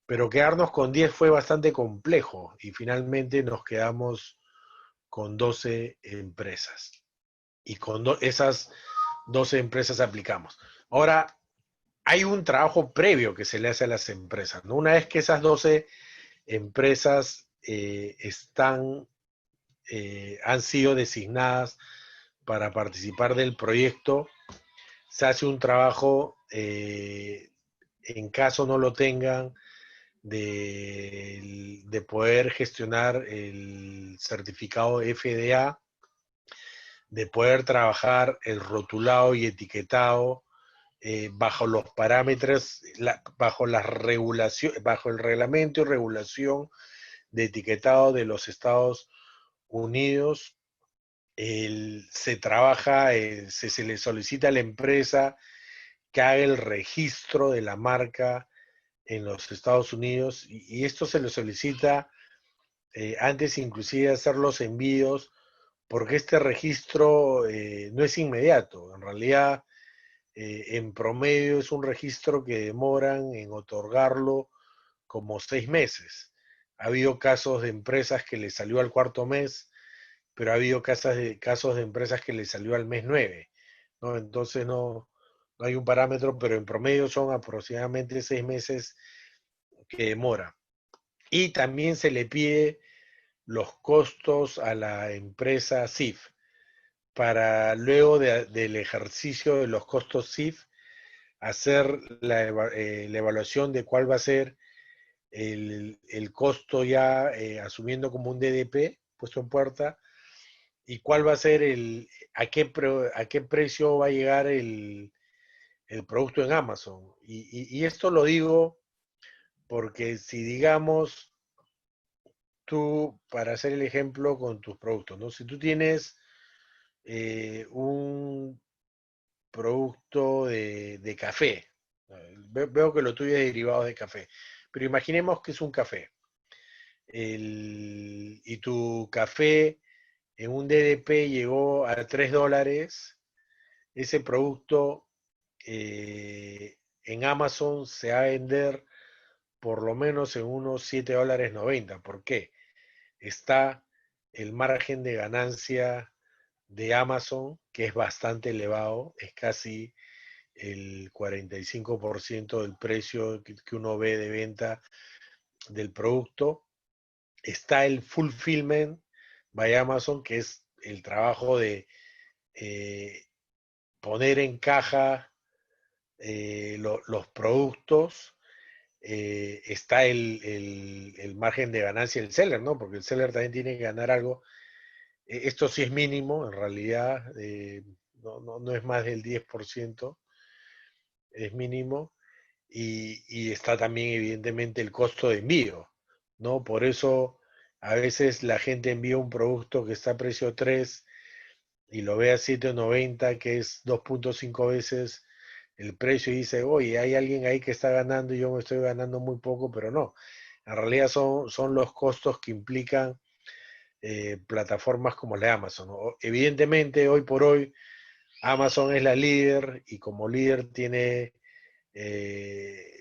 pero quedarnos con 10 fue bastante complejo y finalmente nos quedamos con 12 empresas. Y con esas 12 empresas aplicamos. Ahora, hay un trabajo previo que se le hace a las empresas, ¿no? Una vez que esas 12 empresas han sido designadas para participar del proyecto, se hace un trabajo, en caso no lo tengan, de poder gestionar el certificado FDA, de poder trabajar el rotulado y etiquetado bajo los parámetros, bajo la regulación, bajo el reglamento y regulación de etiquetado de los Estados Unidos. Se trabaja, se le solicita a la empresa que haga el registro de la marca en los Estados Unidos y esto se le solicita antes inclusive de hacer los envíos porque este registro no es inmediato. En realidad, en promedio es un registro que demoran en otorgarlo como 6 meses. Ha habido casos de empresas que le salió al cuarto mes, pero ha habido casos de empresas que le salió al mes 9, ¿no? Entonces no hay un parámetro, pero en promedio son aproximadamente 6 meses que demora. Y también se le pide los costos a la empresa CIF para luego del ejercicio de los costos CIF hacer la evaluación de cuál va a ser el costo ya asumiendo como un DDP puesto en puerta, y cuál va a ser a qué precio va a llegar el producto en Amazon. Y esto lo digo porque si digamos tú, para hacer el ejemplo con tus productos, ¿no? Si tú tienes un producto de café, veo que lo tuyo es derivado de café, pero imaginemos que es un café. Y tu café en un DDP llegó a $3, ese producto en Amazon se va a vender por lo menos en unos $7.90. ¿Por qué? Está el margen de ganancia de Amazon, que es bastante elevado, es casi el 45% del precio que uno ve de venta del producto. Está el fulfillment by Amazon, que es el trabajo de poner en caja los productos. Está el margen de ganancia del seller, ¿no? Porque el seller también tiene que ganar algo. Esto sí es mínimo, en realidad, no es más del 10%, es mínimo. Y está también, evidentemente, el costo de envío, ¿no? Por eso a veces la gente envía un producto que está a precio 3 y lo ve a 7.90, que es 2.5 veces el precio, y dice, oye, hay alguien ahí que está ganando y yo me estoy ganando muy poco, pero no. En realidad son los costos que implican plataformas como la de Amazon, ¿no? Evidentemente, hoy por hoy, Amazon es la líder y como líder tiene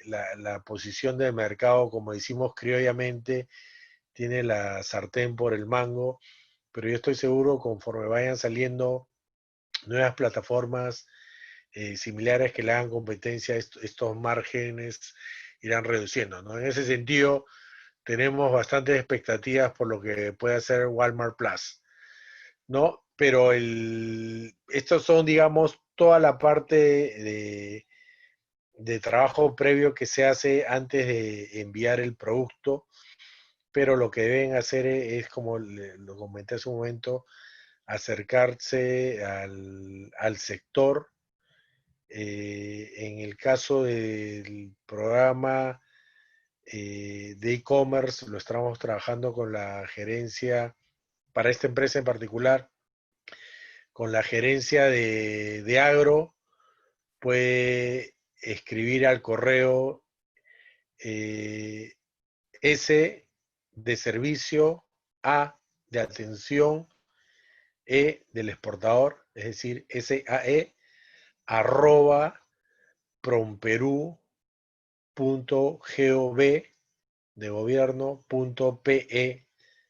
la posición del mercado, como decimos criollamente, tiene la sartén por el mango, pero yo estoy seguro conforme vayan saliendo nuevas plataformas similares que le hagan competencia, estos márgenes irán reduciendo, ¿no? En ese sentido, tenemos bastantes expectativas por lo que puede hacer Walmart Plus, ¿no? Pero estos son, digamos, toda la parte de trabajo previo que se hace antes de enviar el producto, pero lo que deben hacer es, como lo comenté hace un momento, acercarse al sector. En el caso del programa de e-commerce, lo estamos trabajando con la gerencia, para esta empresa en particular, con la gerencia de agro. Puede escribir al correo eh, S de servicio, A de atención, E del exportador, es decir, SAE, arroba promperú.gov de gobierno.pe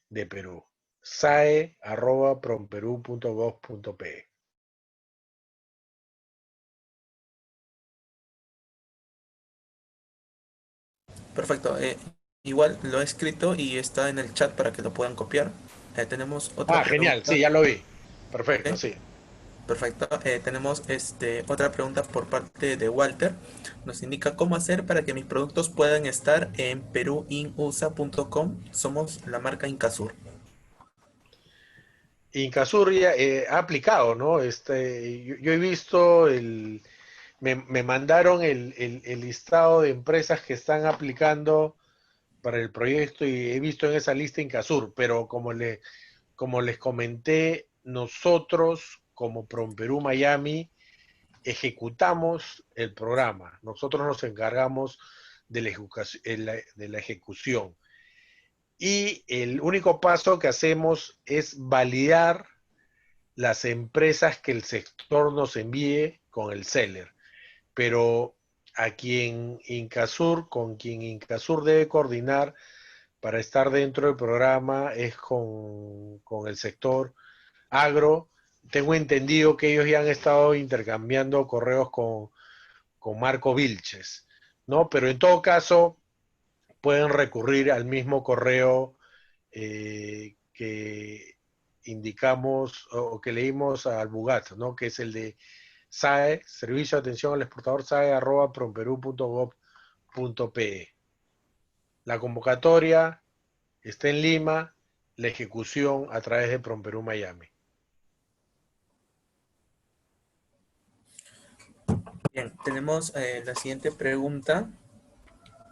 de Perú. SAE arroba promperú.gov.pe. Perfecto. Igual lo he escrito y está en el chat para que lo puedan copiar. Tenemos otra Ah, genial, pregunta. sí, ya lo vi. Perfecto, ¿Ok? sí. Perfecto. Tenemos otra pregunta por parte de Walter. Nos indica cómo hacer para que mis productos puedan estar en peruinusa.com. Somos la marca Incasur. Incasur ya ha aplicado, ¿no? Yo he visto me mandaron el listado de empresas que están aplicando para el proyecto y he visto en esa lista Incasur, pero como les comenté, nosotros como Promperú Miami ejecutamos el programa. Nosotros nos encargamos de la ejecución. Y el único paso que hacemos es validar las empresas que el sector nos envíe con el seller. Pero con quien Incasur debe coordinar para estar dentro del programa es con el sector agro. Tengo entendido que ellos ya han estado intercambiando correos con Marco Vilches, ¿no? Pero en todo caso, pueden recurrir al mismo correo que indicamos o que leímos al Bugat, ¿no? Que es el de SAE, Servicio de Atención al Exportador, SAE, arroba promperú.gov.pe. La convocatoria está en Lima la ejecución a través de PromPerú Miami. Bien, tenemos la siguiente pregunta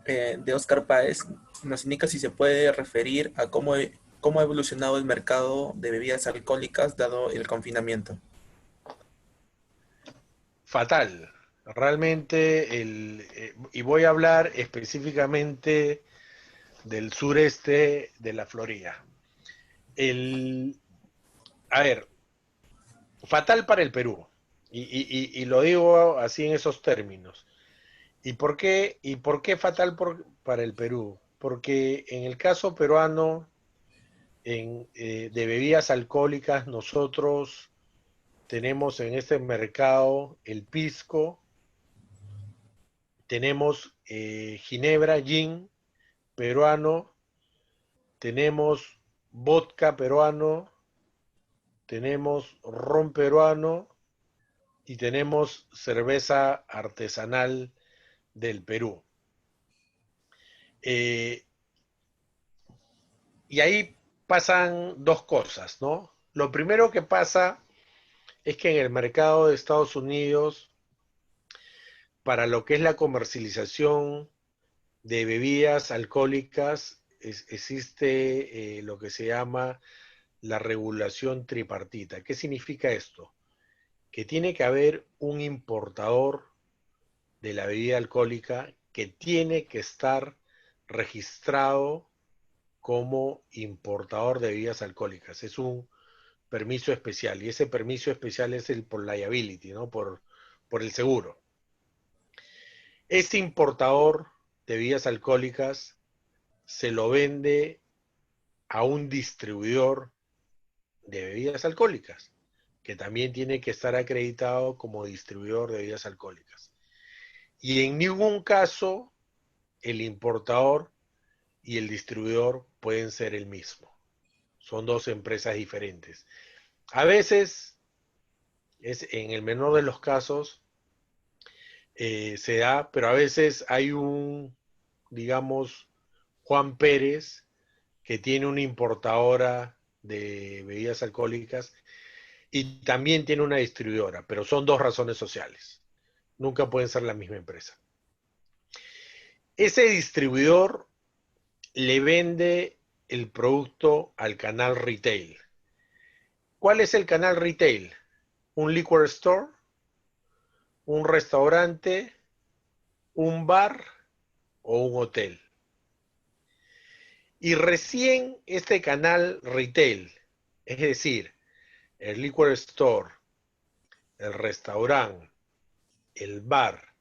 de Oscar Páez. Nos indica si se puede referir a cómo ha evolucionado el mercado de bebidas alcohólicas dado el confinamiento. Fatal. Realmente, y voy a hablar específicamente del sureste de la Florida. A ver, fatal para el Perú. Y lo digo así en esos términos. ¿Y por qué fatal para el Perú? Porque en el caso peruano, de bebidas alcohólicas, nosotros tenemos en este mercado el pisco, tenemos ginebra, gin peruano, tenemos vodka peruano, tenemos ron peruano y tenemos cerveza artesanal del Perú. Y ahí pasan dos cosas, ¿no? Lo primero que pasa es que en el mercado de Estados Unidos, para lo que es la comercialización de bebidas alcohólicas, existe lo que se llama la regulación tripartita. ¿Qué significa esto? Que tiene que haber un importador de la bebida alcohólica que tiene que estar registrado como importador de bebidas alcohólicas. Es un permiso especial y ese permiso especial es el por liability, ¿no? Por el seguro. Ese importador de bebidas alcohólicas se lo vende a un distribuidor de bebidas alcohólicas, que también tiene que estar acreditado como distribuidor de bebidas alcohólicas. Y en ningún caso el importador y el distribuidor pueden ser el mismo. Son dos empresas diferentes. A veces, en el menor de los casos, se da, pero a veces hay digamos, Juan Pérez, que tiene una importadora de bebidas alcohólicas y también tiene una distribuidora, pero son dos razones sociales. Nunca pueden ser la misma empresa. Ese distribuidor le vende el producto al canal retail. ¿Cuál es el canal retail? ¿Un liquor store? ¿Un restaurante? ¿Un bar? ¿O un hotel? Y recién este canal retail, es decir, el liquor store, el restaurante, el bar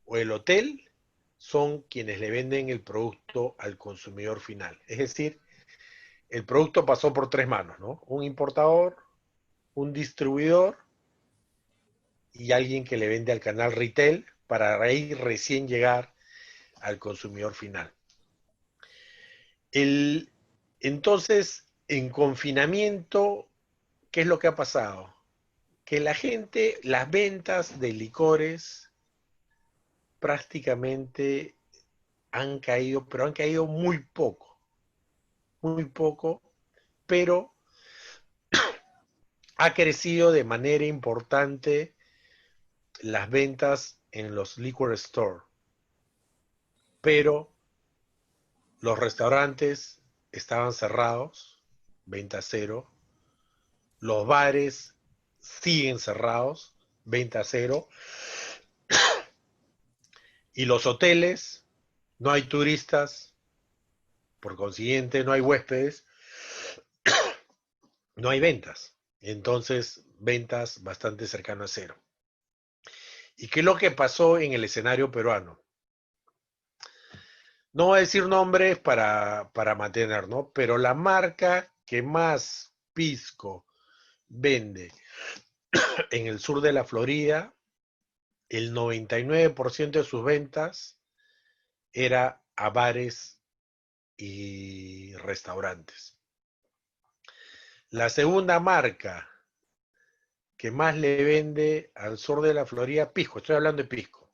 o el hotel, son quienes le venden el producto al consumidor final. Es decir, el producto pasó por tres manos, ¿no? Un importador, un distribuidor y alguien que le vende al canal retail para ahí recién llegar al consumidor final. Entonces, en confinamiento, ¿qué es lo que ha pasado? Que la gente, las ventas de licores prácticamente han caído, pero han caído muy poco, pero ha crecido de manera importante las ventas en los liquor store, pero los restaurantes estaban cerrados, venta cero, los bares siguen cerrados, venta cero, y los hoteles, no hay turistas, por consiguiente no hay huéspedes, no hay ventas. Entonces, ventas bastante cercano a cero. ¿Y qué es lo que pasó en el escenario peruano? No voy a decir nombres para mantener, ¿no? Pero la marca que más pisco vende en el sur de la Florida, el 99% de sus ventas era a bares y restaurantes. La segunda marca que más le vende al sur de la Florida, pisco, estoy hablando de pisco.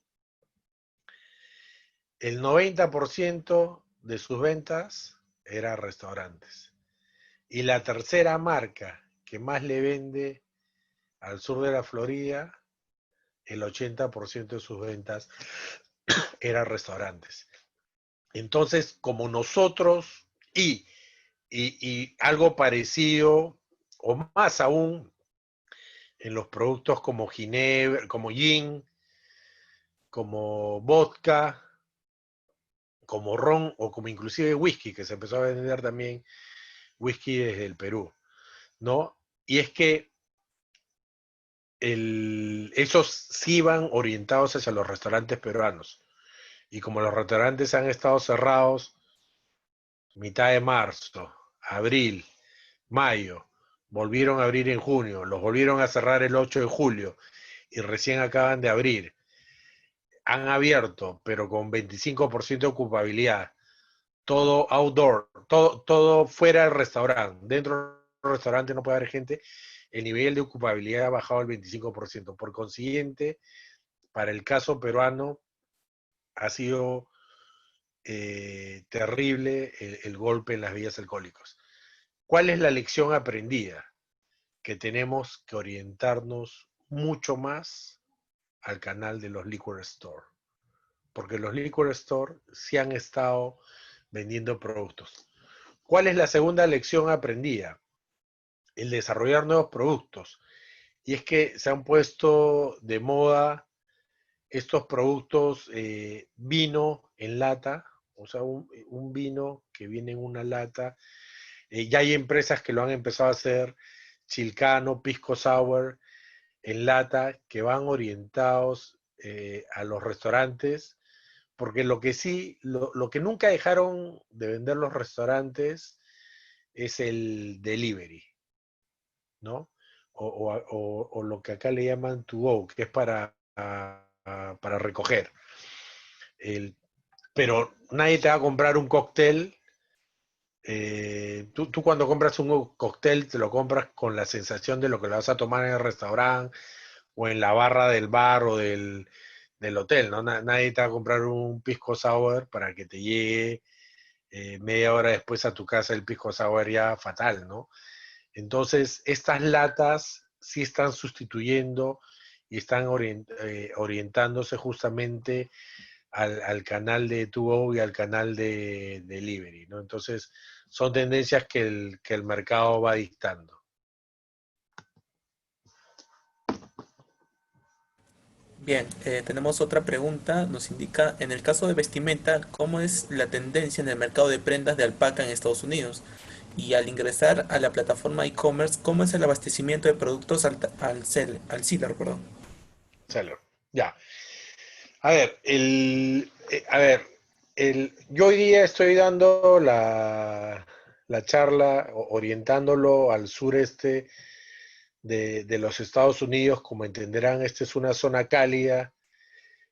El 90% de sus ventas era a restaurantes. Y la tercera marca que más le vende al sur de la Florida, el 80% de sus ventas eran restaurantes. Entonces, como nosotros, y algo parecido, o más aún, en los productos como ginebra, como gin, como vodka, como ron, o como inclusive whisky, que se empezó a vender también whisky desde el Perú, ¿no? Y es que esos sí iban orientados hacia los restaurantes peruanos. Y como los restaurantes han estado cerrados mitad de marzo, abril, mayo, volvieron a abrir en junio, los volvieron a cerrar el 8 de julio y recién acaban de abrir. Han abierto, pero con 25% de ocupabilidad. Todo outdoor, todo fuera del restaurante. Dentro del restaurante no puede haber gente. El nivel de ocupabilidad ha bajado al 25%. Por consiguiente, para el caso peruano, ha sido terrible el golpe en las vías alcohólicas. ¿Cuál es la lección aprendida? Que tenemos que orientarnos mucho más al canal de los liquor store, porque los liquor store sí han estado vendiendo productos. ¿Cuál es la segunda lección aprendida? El desarrollar nuevos productos. Y es que se han puesto de moda estos productos vino en lata, o sea, un vino que viene en una lata. Ya hay empresas que lo han empezado a hacer, Chilcano, Pisco Sour, en lata, que van orientados a los restaurantes, porque lo que sí, lo que nunca dejaron de vender los restaurantes es el delivery, ¿no? O lo que acá le llaman to go, que es para recoger. Pero nadie te va a comprar un cóctel. Tú cuando compras un cóctel te lo compras con la sensación de lo que lo vas a tomar en el restaurante o en la barra del bar o del hotel, ¿no? Nadie te va a comprar un pisco sour para que te llegue media hora después a tu casa el pisco sour ya fatal, ¿no? Entonces, estas latas sí están sustituyendo y están orientándose justamente al canal de To-Go y al canal de Delivery, ¿no? Entonces, son tendencias que el mercado va dictando. Bien, tenemos otra pregunta. Nos indica, en el caso de vestimenta, ¿cómo es la tendencia en el mercado de prendas de alpaca en Estados Unidos? Y al ingresar a la plataforma e-commerce, ¿cómo es el abastecimiento de productos al seller, perdón? Seller. Ya. A ver, yo hoy día estoy dando la charla, orientándolo al sureste de los Estados Unidos. Como entenderán, esta es una zona cálida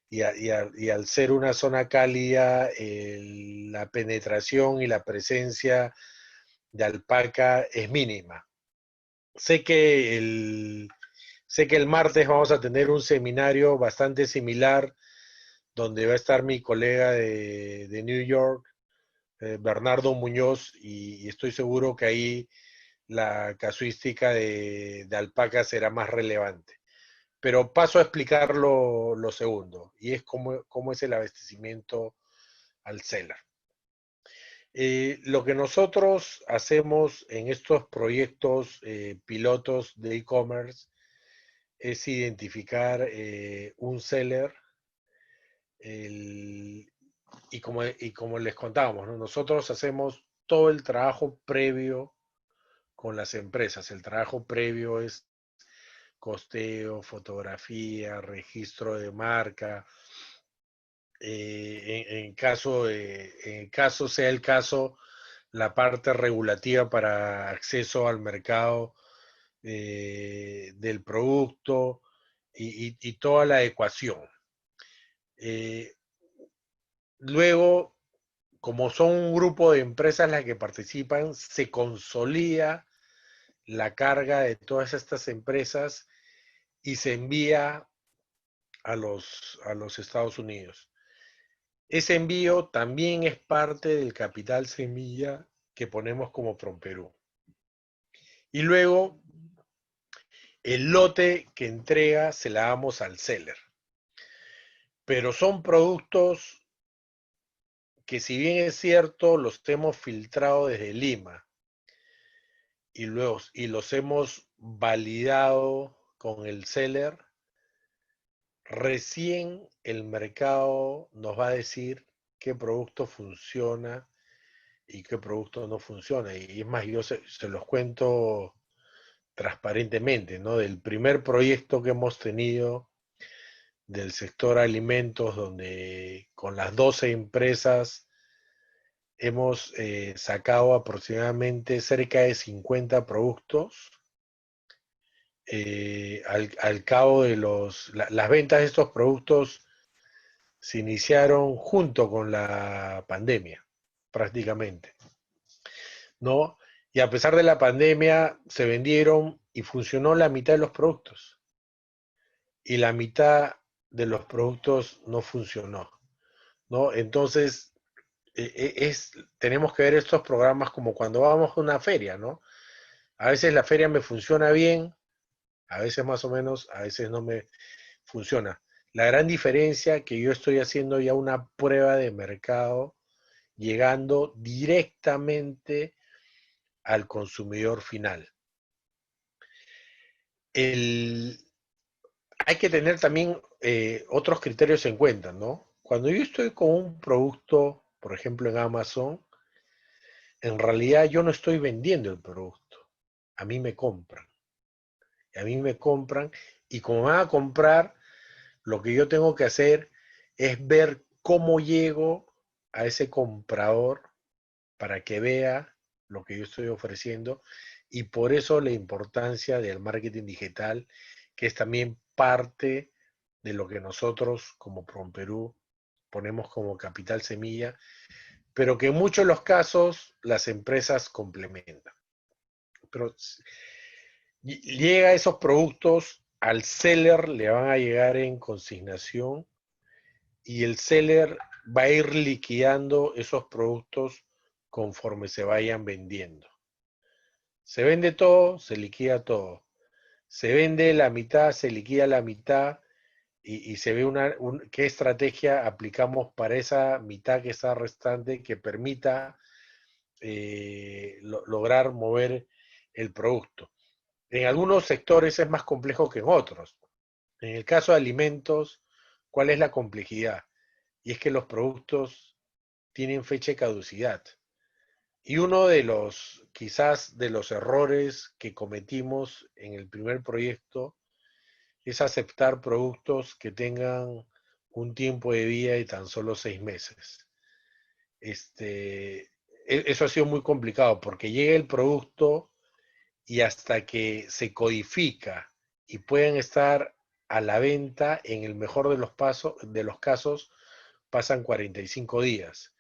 y al ser una zona cálida, la penetración y la presencia de alpaca es mínima. Sé que el martes vamos a tener un seminario bastante similar donde va a estar mi colega de New York, Bernardo Muñoz, y estoy seguro que ahí la casuística de alpaca será más relevante. Pero paso a explicar lo segundo, y es cómo es el abastecimiento al seller. Lo que nosotros hacemos en estos proyectos pilotos de e-commerce es identificar un seller y como les contábamos, ¿no? Nosotros hacemos todo el trabajo previo con las empresas. El trabajo previo es costeo, fotografía, registro de marca. En caso sea el caso, la parte regulativa para acceso al mercado del producto y toda la ecuación. Eh, Luego, como son un grupo de empresas las que participan, se consolida la carga de todas estas empresas y se envía a los Estados Unidos. Ese envío también es parte del capital semilla que ponemos como PromPerú. Y luego el lote que entrega se la damos al seller. Pero son productos que, si bien es cierto, los hemos filtrado desde Lima y los hemos validado con el seller, recién el mercado nos va a decir qué producto funciona y qué producto no funciona. Y es más, yo se los cuento transparentemente, ¿no? Del primer proyecto que hemos tenido del sector alimentos, donde con las 12 empresas hemos sacado aproximadamente cerca de 50 productos. Al cabo de las ventas de estos productos se iniciaron junto con la pandemia, prácticamente, ¿no? Y a pesar de la pandemia, se vendieron y funcionó la mitad de los productos. Y la mitad de los productos no funcionó, ¿no? Entonces, tenemos que ver estos programas como cuando vamos a una feria, ¿no? A veces la feria me funciona bien, a veces más o menos, a veces no me funciona. La gran diferencia que yo estoy haciendo ya una prueba de mercado, llegando directamente al consumidor final. Hay que tener también otros criterios en cuenta, ¿no? Cuando yo estoy con un producto, por ejemplo en Amazon, en realidad yo no estoy vendiendo el producto, a mí me compran. A mí me compran y como me van a comprar, lo que yo tengo que hacer es ver cómo llego a ese comprador para que vea lo que yo estoy ofreciendo, y por eso la importancia del marketing digital, que es también parte de lo que nosotros como PromPerú ponemos como capital semilla, pero que en muchos de los casos las empresas complementan. Pero llega esos productos, al seller le van a llegar en consignación y el seller va a ir liquidando esos productos conforme se vayan vendiendo. Se vende todo, se liquida todo. Se vende la mitad, se liquida la mitad y se ve qué estrategia aplicamos para esa mitad que está restante que permita lograr mover el producto. En algunos sectores es más complejo que en otros. En el caso de alimentos, ¿cuál es la complejidad? Y es que los productos tienen fecha de caducidad. Y uno de quizás de los errores que cometimos en el primer proyecto es aceptar productos que tengan un tiempo de vida de tan solo 6 meses. Eso ha sido muy complicado porque llega el producto y hasta que se codifica y pueden estar a la venta, en el mejor de los casos, pasan 45 días.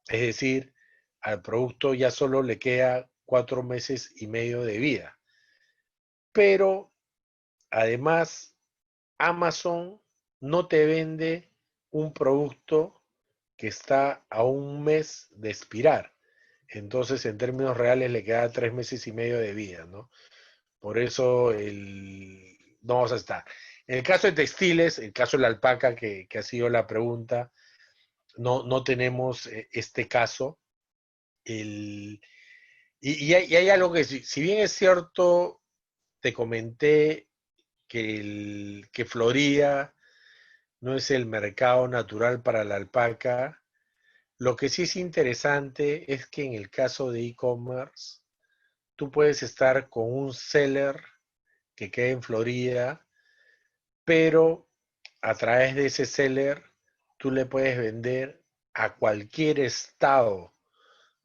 Es decir, al producto ya solo le queda 4 meses y medio de vida. Pero además, Amazon no te vende un producto que está a un mes de expirar. Entonces, en términos reales, le queda 3 meses y medio de vida, ¿no? Por eso no vamos a estar. En el caso de textiles, el caso de la alpaca, que ha sido la pregunta, no tenemos este caso. Y hay algo que, si bien es cierto, te comenté que Florida no es el mercado natural para la alpaca, lo que sí es interesante es que en el caso de e-commerce, tú puedes estar con un seller que quede en Florida, pero a través de ese seller tú le puedes vender a cualquier estado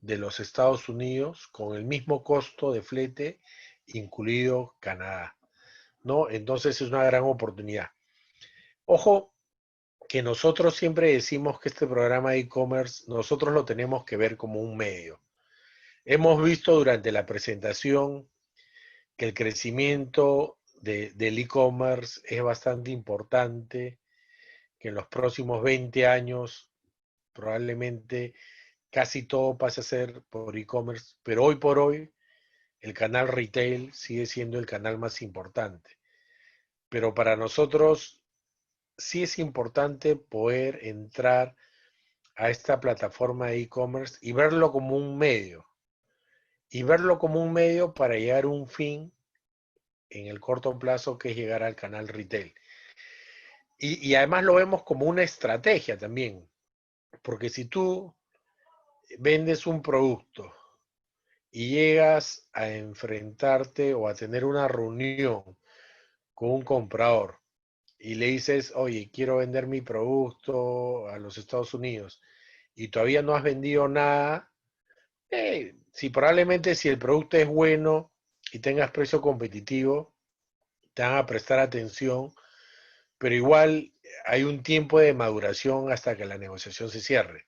de los Estados Unidos con el mismo costo de flete, incluido Canadá, ¿no? Entonces es una gran oportunidad. Ojo, que nosotros siempre decimos que este programa de e-commerce nosotros lo tenemos que ver como un medio. Hemos visto durante la presentación que el crecimiento del e-commerce es bastante importante, que en los próximos 20 años probablemente casi todo pase a ser por e-commerce, pero hoy por hoy el canal retail sigue siendo el canal más importante. Pero para nosotros sí es importante poder entrar a esta plataforma de e-commerce y verlo como un medio. Y verlo como un medio para llegar a un fin en el corto plazo, que es llegar al canal retail. Y además lo vemos como una estrategia también, porque si tú vendes un producto y llegas a enfrentarte o a tener una reunión con un comprador y le dices, oye, quiero vender mi producto a los Estados Unidos y todavía no has vendido nada, si probablemente si el producto es bueno y tengas precio competitivo, te van a prestar atención, pero igual hay un tiempo de maduración hasta que la negociación se cierre.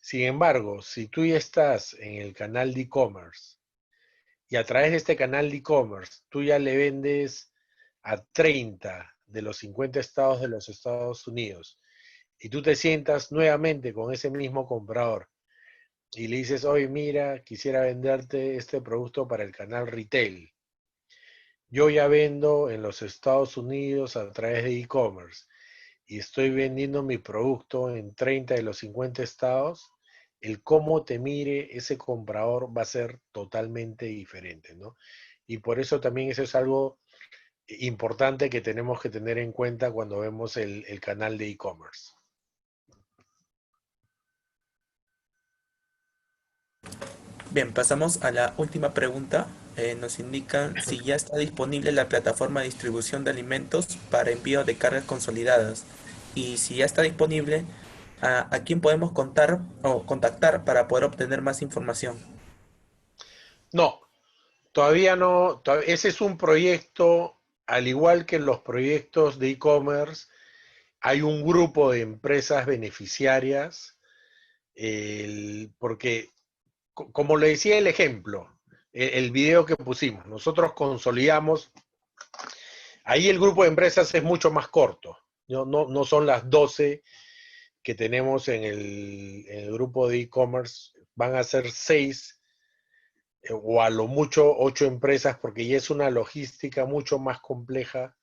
Sin embargo, si tú ya estás en el canal de e-commerce y a través de este canal de e-commerce tú ya le vendes a 30 de los 50 estados de los Estados Unidos y tú te sientas nuevamente con ese mismo comprador y le dices, oye, mira, quisiera venderte este producto para el canal retail. Yo ya vendo en los Estados Unidos a través de e-commerce y estoy vendiendo mi producto en 30 de los 50 estados, el cómo te mire ese comprador va a ser totalmente diferente, ¿no? Y por eso también eso es algo importante que tenemos que tener en cuenta cuando vemos el canal de e-commerce. Bien, pasamos a la última pregunta. Nos indican si ya está disponible la plataforma de distribución de alimentos para envío de cargas consolidadas. Y si ya está disponible, ¿a quién podemos contar o contactar para poder obtener más información? No, todavía no. Ese es un proyecto, al igual que los proyectos de e-commerce, hay un grupo de empresas beneficiarias, porque, como le decía el ejemplo, el video que pusimos, nosotros consolidamos, ahí el grupo de empresas es mucho más corto, no son las 12 que tenemos en el grupo de e-commerce, van a ser 6 o a lo mucho 8 empresas, porque ya es una logística mucho más compleja.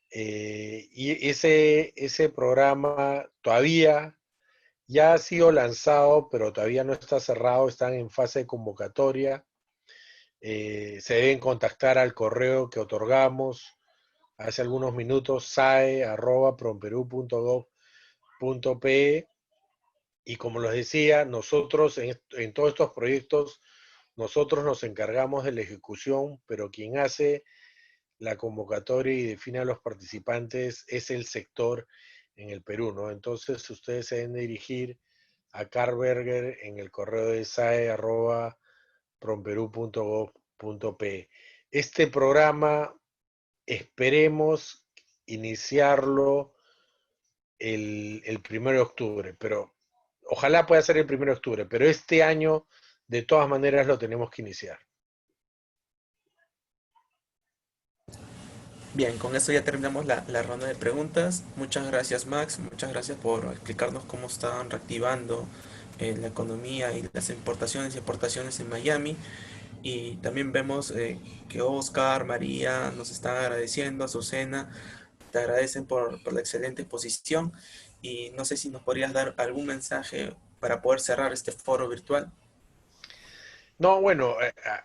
Y ese programa todavía ya ha sido lanzado, pero todavía no está cerrado, están en fase de convocatoria. Se deben contactar al correo que otorgamos hace algunos minutos, sae@promperú.gov.pe. Y como les decía, nosotros en todos estos proyectos, nosotros nos encargamos de la ejecución, pero quien hace la convocatoria y define a los participantes es el sector en el Perú, ¿no? Entonces ustedes se deben dirigir a Carl Berger en el correo de sae@promperú.gov.pe. Este programa esperemos iniciarlo el 1 de octubre, pero ojalá pueda ser el 1 de octubre, pero este año de todas maneras lo tenemos que iniciar. Bien, con esto ya terminamos la ronda de preguntas. Muchas gracias, Max. Muchas gracias por explicarnos cómo están reactivando la economía y las importaciones y exportaciones en Miami. Y también vemos que Oscar, María nos están agradeciendo, Azucena, te agradecen por la excelente exposición. Y no sé si nos podrías dar algún mensaje para poder cerrar este foro virtual. No, bueno,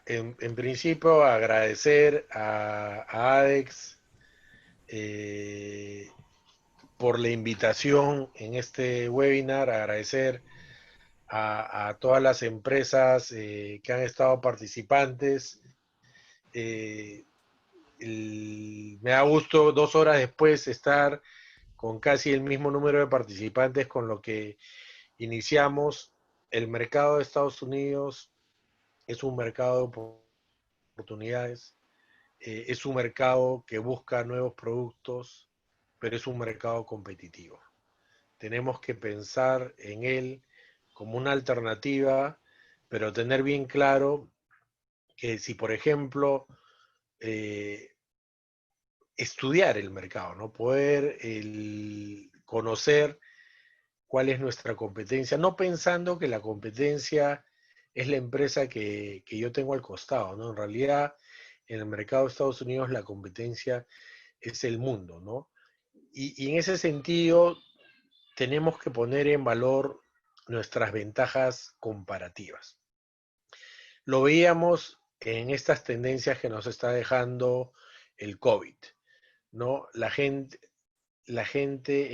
en principio agradecer a ADEX por la invitación en este webinar, agradecer a todas las empresas que han estado participantes. Me da gusto 2 horas después estar con casi el mismo número de participantes con lo que iniciamos. El mercado de Estados Unidos es un mercado de oportunidades, es un mercado que busca nuevos productos, pero es un mercado competitivo. Tenemos que pensar en él como una alternativa, pero tener bien claro que si, por ejemplo, estudiar el mercado, ¿no? Poder conocer cuál es nuestra competencia, no pensando que la competencia es la empresa que yo tengo al costado, ¿no? En realidad, en el mercado de Estados Unidos la competencia es el mundo, ¿no? Y en ese sentido, tenemos que poner en valor nuestras ventajas comparativas. Lo veíamos en estas tendencias que nos está dejando el COVID, ¿no? La gente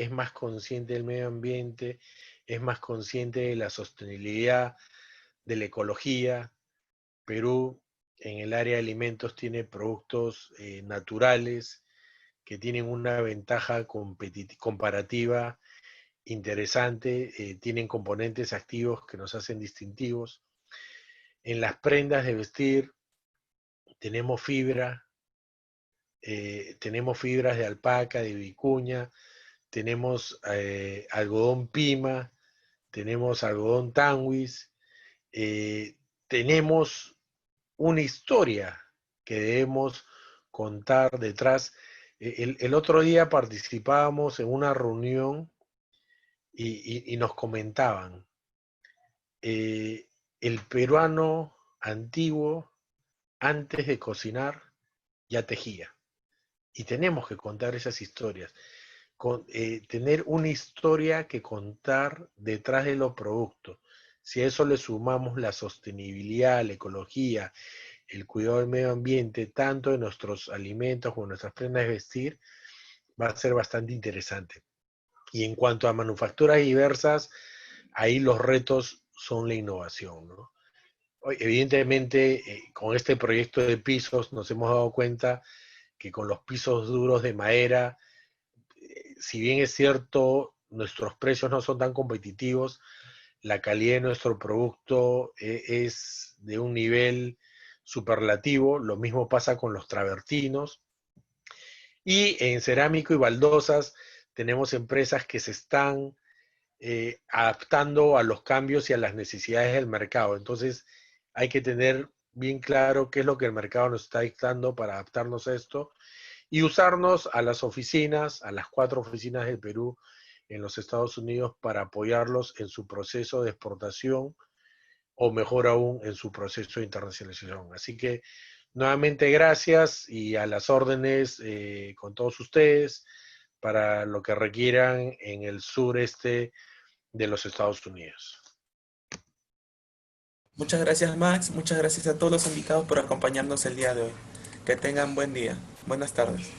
es más consciente del medio ambiente, es más consciente de la sostenibilidad, de la ecología. Perú en el área de alimentos tiene productos naturales que tienen una ventaja comparativa interesante, tienen componentes activos que nos hacen distintivos. En las prendas de vestir tenemos tenemos fibras de alpaca, de vicuña, tenemos algodón pima, tenemos algodón tanguis, tenemos una historia que debemos contar detrás. El otro día participábamos en una reunión y nos comentaban, el peruano antiguo, antes de cocinar, ya tejía. Y tenemos que contar esas historias. Tener una historia que contar detrás de los productos. Si a eso le sumamos la sostenibilidad, la ecología, el cuidado del medio ambiente, tanto de nuestros alimentos como de nuestras prendas de vestir, va a ser bastante interesante. Y en cuanto a manufacturas diversas, ahí los retos son la innovación, ¿no? Evidentemente, con este proyecto de pisos nos hemos dado cuenta que con los pisos duros de madera, si bien es cierto, nuestros precios no son tan competitivos, la calidad de nuestro producto es de un nivel superlativo. Lo mismo pasa con los travertinos. Y en cerámico y baldosas tenemos empresas que se están adaptando a los cambios y a las necesidades del mercado. Entonces hay que tener bien claro qué es lo que el mercado nos está dictando para adaptarnos a esto y usarnos a las oficinas, a las 4 oficinas del Perú en los Estados Unidos para apoyarlos en su proceso de exportación o mejor aún en su proceso de internacionalización. Así que nuevamente gracias y a las órdenes con todos ustedes para lo que requieran en el sureste de los Estados Unidos. Muchas gracias, Max. Muchas gracias a todos los invitados por acompañarnos el día de hoy. Que tengan buen día. Buenas tardes.